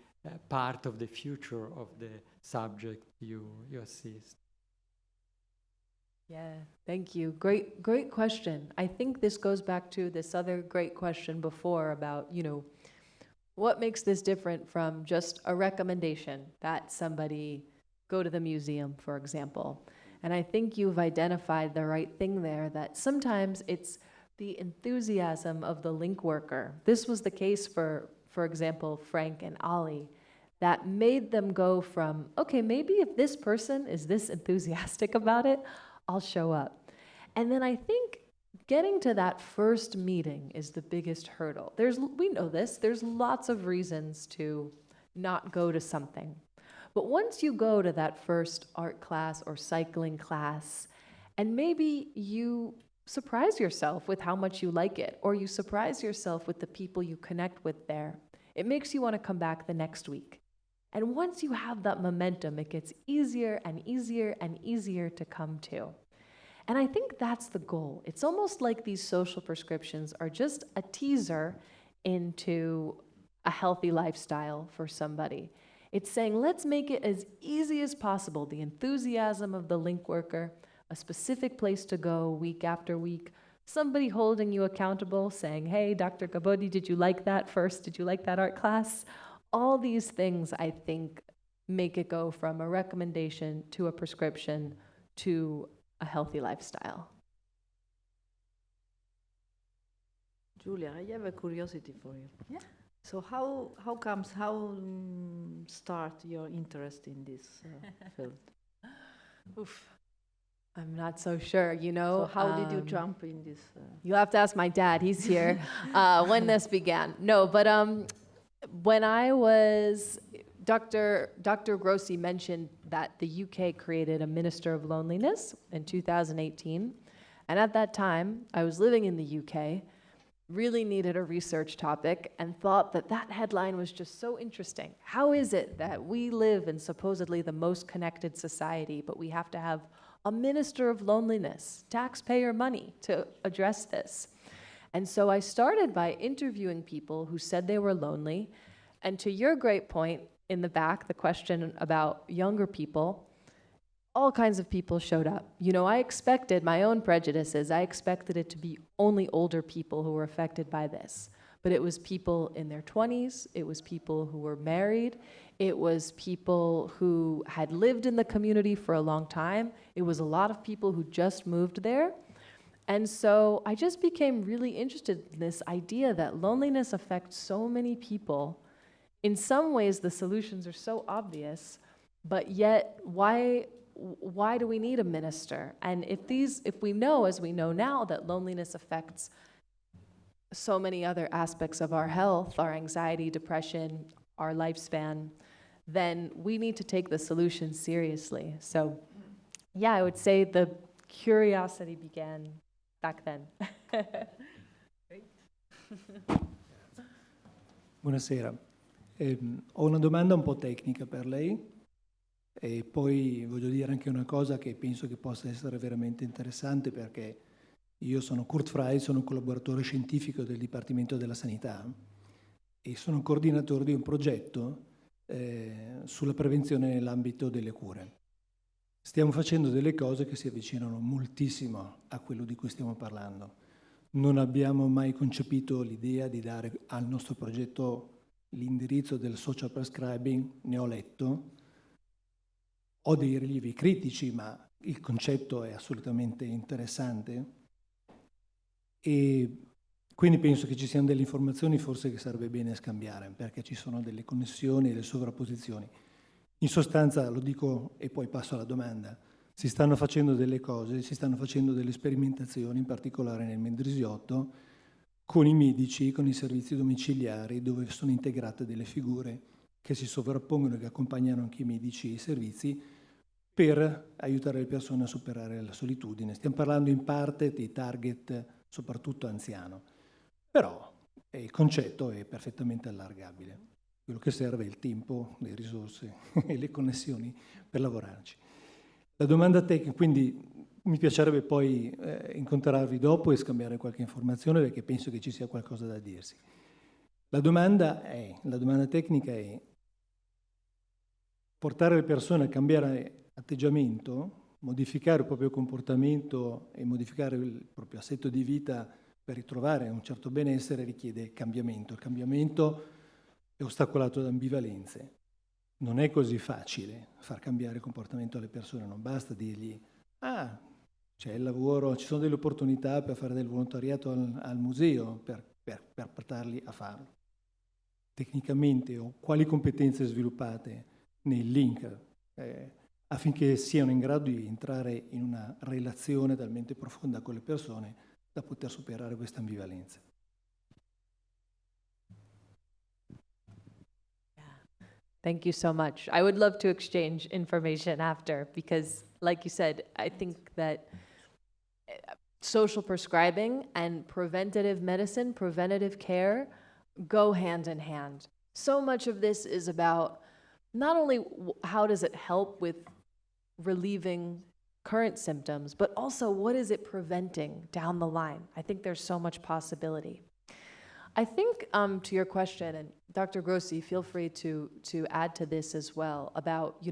part of the future of the subject you assist? Yeah, thank you. Great question. I think this goes back to this other great question before about, what makes this different from just a recommendation that somebody go to the museum, for example. And I think you've identified the right thing there, that sometimes it's the enthusiasm of the link worker. This was the case for example, Frank and Ollie, that made them go from, okay, maybe if this person is this enthusiastic about it, I'll show up. And then I think getting to that first meeting is the biggest hurdle. We know this, there's lots of reasons to not go to something. But once you go to that first art class or cycling class, and maybe you surprise yourself with how much you like it, or you surprise yourself with the people you connect with there, it makes you want to come back the next week. And once you have that momentum, it gets easier and easier and easier to come to. And I think that's the goal. It's almost like these social prescriptions are just a teaser into a healthy lifestyle for somebody. It's saying, let's make it as easy as possible. The enthusiasm of the link worker, a specific place to go week after week, somebody holding you accountable, saying, hey, Dr. Gabodi, did you like that first? Did you like that art class? All these things, I think, make it go from a recommendation to a prescription to a healthy lifestyle. Julia, I have a curiosity for you. Yeah. So how start your interest in this field? Oof. I'm not so sure, So how did you jump in this? You'll have to ask my dad, he's here, when this began. No, but when I was, Dr. Grossi mentioned that the UK created a Minister of Loneliness in 2018. And at that time, I was living in the UK, really needed a research topic, and thought that that headline was just so interesting. How is it that we live in supposedly the most connected society, but we have to have a Minister of Loneliness, taxpayer money, to address this? And so I started by interviewing people who said they were lonely. And to your great point in the back, the question about younger people, all kinds of people showed up. I expected my own prejudices. I expected it to be only older people who were affected by this. But it was people in their 20s. It was people who were married. It was people who had lived in the community for a long time. It was a lot of people who just moved there. And so I just became really interested in this idea that loneliness affects so many people. In some ways, the solutions are so obvious, but yet why why do we need a minister? And if we know, as we know now, that loneliness affects so many other aspects of our health, our anxiety, depression, our lifespan, then we need to take the solution seriously. So, yeah, I would say the curiosity began back then. Buonasera, ho una domanda un po' tecnica per lei e poi voglio dire anche una cosa che penso che possa essere veramente interessante, perché io sono Kurt Frey, sono un collaboratore scientifico del Dipartimento della Sanità e sono coordinatore di un progetto sulla prevenzione nell'ambito delle cure. Stiamo facendo delle cose che si avvicinano moltissimo a quello di cui stiamo parlando. Non abbiamo mai concepito l'idea di dare al nostro progetto l'indirizzo del social prescribing, ne ho letto, ho dei rilievi critici, ma il concetto è assolutamente interessante e quindi penso che ci siano delle informazioni forse che sarebbe bene scambiare, perché ci sono delle connessioni e delle sovrapposizioni. In sostanza, lo dico e poi passo alla domanda, si stanno facendo delle cose, si stanno facendo delle sperimentazioni, in particolare nel Mendrisiotto, con i medici, con i servizi domiciliari, dove sono integrate delle figure che si sovrappongono e che accompagnano anche i medici e i servizi per aiutare le persone a superare la solitudine. Stiamo parlando in parte di target soprattutto anziano, però il concetto è perfettamente allargabile. Quello che serve è il tempo, le risorse e le connessioni per lavorarci. La domanda tecnica, quindi mi piacerebbe poi incontrarvi dopo e scambiare qualche informazione, perché penso che ci sia qualcosa da dirsi. La domanda tecnica è portare le persone a cambiare atteggiamento, modificare il proprio comportamento e modificare il proprio assetto di vita per ritrovare un certo benessere richiede cambiamento. Il cambiamento è ostacolato da ambivalenze. Non è così facile far cambiare il comportamento alle persone, non basta dirgli c'è il lavoro, ci sono delle opportunità per fare del volontariato al museo, per portarli a farlo. Tecnicamente o quali competenze sviluppate nei link affinché siano in grado di entrare in una relazione talmente profonda con le persone da poter superare questa ambivalenza. Thank you so much. I would love to exchange information after because, like you said, I think that social prescribing and preventative medicine, preventative care, go hand in hand. So much of this is about not only how does it help with relieving current symptoms, but also what is it preventing down the line? I think there's so much possibility. I think to your question, and Dr. Grossi, feel free to add to this as well about,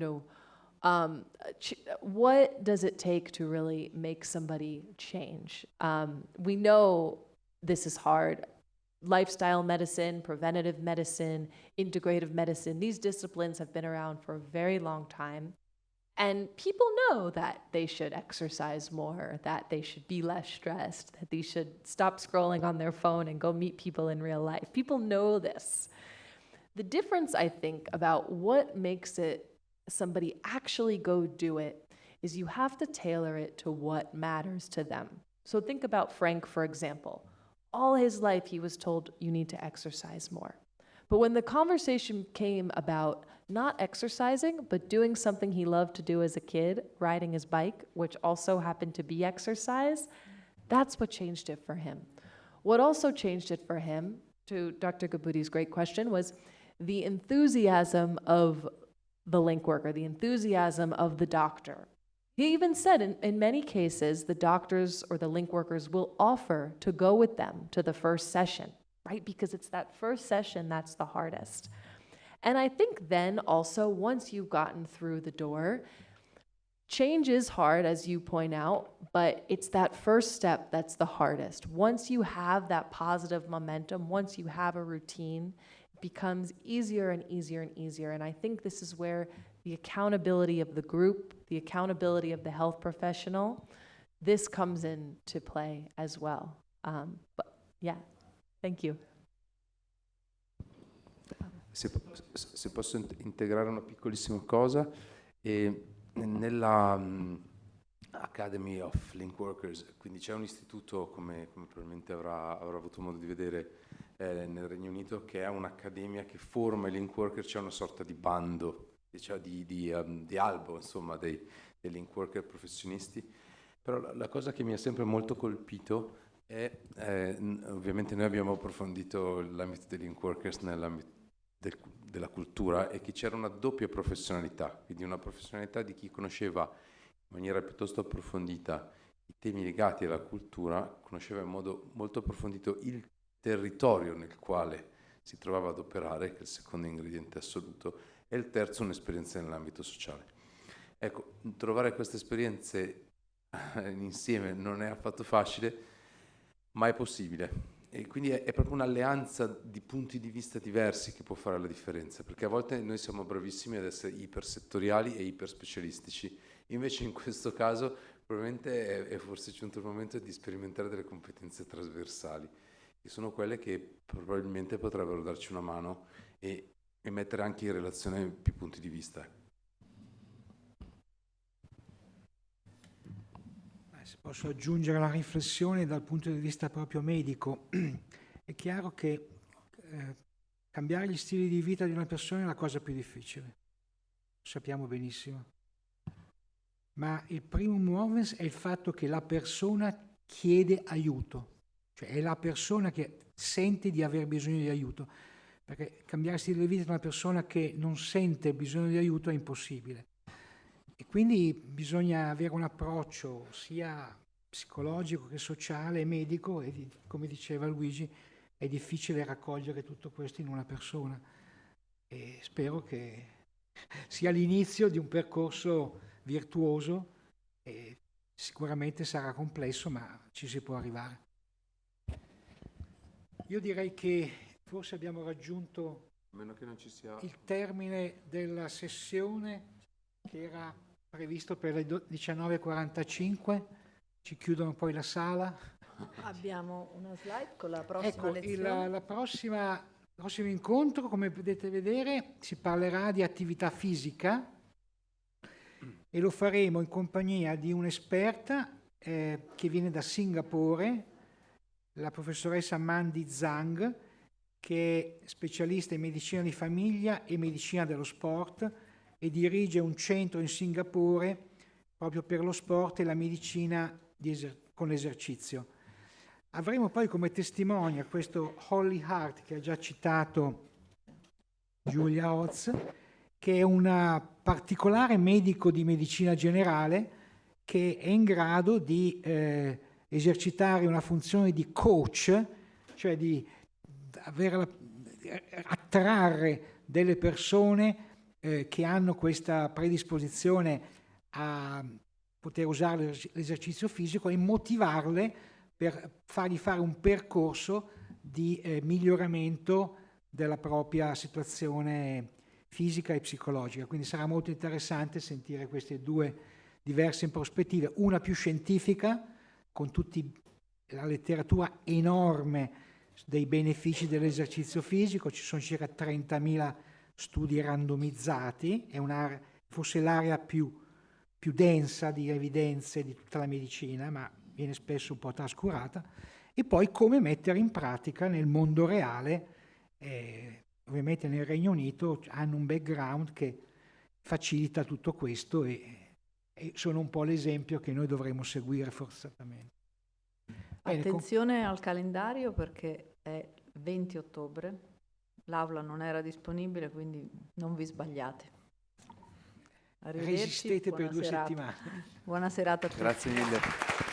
what does it take to really make somebody change? We know this is hard. Lifestyle medicine, preventative medicine, integrative medicine, these disciplines have been around for a very long time. And people know that they should exercise more, that they should be less stressed, that they should stop scrolling on their phone and go meet people in real life. People know this. The difference, I think, about what makes it somebody actually go do it is you have to tailor it to what matters to them. So think about Frank, for example. All his life he was told you need to exercise more. But when the conversation came about not exercising, but doing something he loved to do as a kid, riding his bike, which also happened to be exercise, that's what changed it for him. What also changed it for him, to Dr. Gabuti's great question, was the enthusiasm of the link worker, the enthusiasm of the doctor. He even said in many cases, the doctors or the link workers will offer to go with them to the first session, right? Because it's that first session that's the hardest. And I think then also, once you've gotten through the door, change is hard, as you point out, but it's that first step that's the hardest. Once you have that positive momentum, once you have a routine, it becomes easier and easier and easier. And I think this is where the accountability of the group, the accountability of the health professional, this comes into play as well. But yeah, thank you. Se posso integrare una piccolissima cosa, nella Academy of Link Workers, quindi c'è un istituto, come probabilmente avrà avuto modo di vedere nel Regno Unito, che è un'accademia che forma i link worker. C'è una sorta di bando, cioè di albo, insomma, dei link worker professionisti. Però la cosa che mi ha sempre molto colpito è, ovviamente noi abbiamo approfondito l'ambito dei link workers nell'ambito della cultura, e che c'era una doppia professionalità, quindi una professionalità di chi conosceva in maniera piuttosto approfondita i temi legati alla cultura, conosceva in modo molto approfondito il territorio nel quale si trovava ad operare, che è il secondo ingrediente assoluto, e il terzo un'esperienza nell'ambito sociale. Ecco, trovare queste esperienze insieme non è affatto facile, ma è possibile. E quindi è proprio un'alleanza di punti di vista diversi che può fare la differenza, perché a volte noi siamo bravissimi ad essere ipersettoriali e iperspecialistici, invece in questo caso probabilmente è forse giunto il momento di sperimentare delle competenze trasversali, che sono quelle che probabilmente potrebbero darci una mano e mettere anche in relazione più punti di vista. Se posso aggiungere una riflessione dal punto di vista proprio medico, è chiaro che cambiare gli stili di vita di una persona è la cosa più difficile, lo sappiamo benissimo, ma il primo movens è il fatto che la persona chiede aiuto, cioè è la persona che sente di aver bisogno di aiuto, perché cambiare stile di vita di una persona che non sente bisogno di aiuto è impossibile. E quindi bisogna avere un approccio sia psicologico che sociale e medico, e come diceva Luigi, è difficile raccogliere tutto questo in una persona. E spero che sia l'inizio di un percorso virtuoso, e sicuramente sarà complesso, ma ci si può arrivare. Io direi che forse abbiamo raggiunto meno che non ci sia il termine della sessione, che era previsto per le 19:45, ci chiudono poi la sala. Abbiamo una slide con la prossima lezione. Il prossimo incontro, come potete vedere, si parlerà di attività fisica e lo faremo in compagnia di un'esperta che viene da Singapore, la professoressa Mandy Zhang, che è specialista in medicina di famiglia e medicina dello sport, e dirige un centro in Singapore proprio per lo sport e la medicina con l'esercizio. Avremo poi come testimonia questo Holly Hart, che ha già citato Julia Hotz, che è un particolare medico di medicina generale che è in grado di esercitare una funzione di coach, cioè di attrarre delle persone che hanno questa predisposizione a poter usare l'esercizio fisico e motivarle per fargli fare un percorso di miglioramento della propria situazione fisica e psicologica. Quindi sarà molto interessante sentire queste due diverse prospettive, una più scientifica, con tutta la letteratura enorme dei benefici dell'esercizio fisico. Ci sono circa 30.000 studi randomizzati, è forse l'area più densa di evidenze di tutta la medicina, ma viene spesso un po' trascurata, e poi come mettere in pratica nel mondo reale. Ovviamente nel Regno Unito hanno un background che facilita tutto questo e sono un po' l'esempio che noi dovremmo seguire forzatamente. Attenzione al calendario, perché è 20 ottobre. L'aula non era disponibile, quindi non vi sbagliate. Arrivederci. Resistete per 2 settimane. Buona serata a tutti. Grazie mille.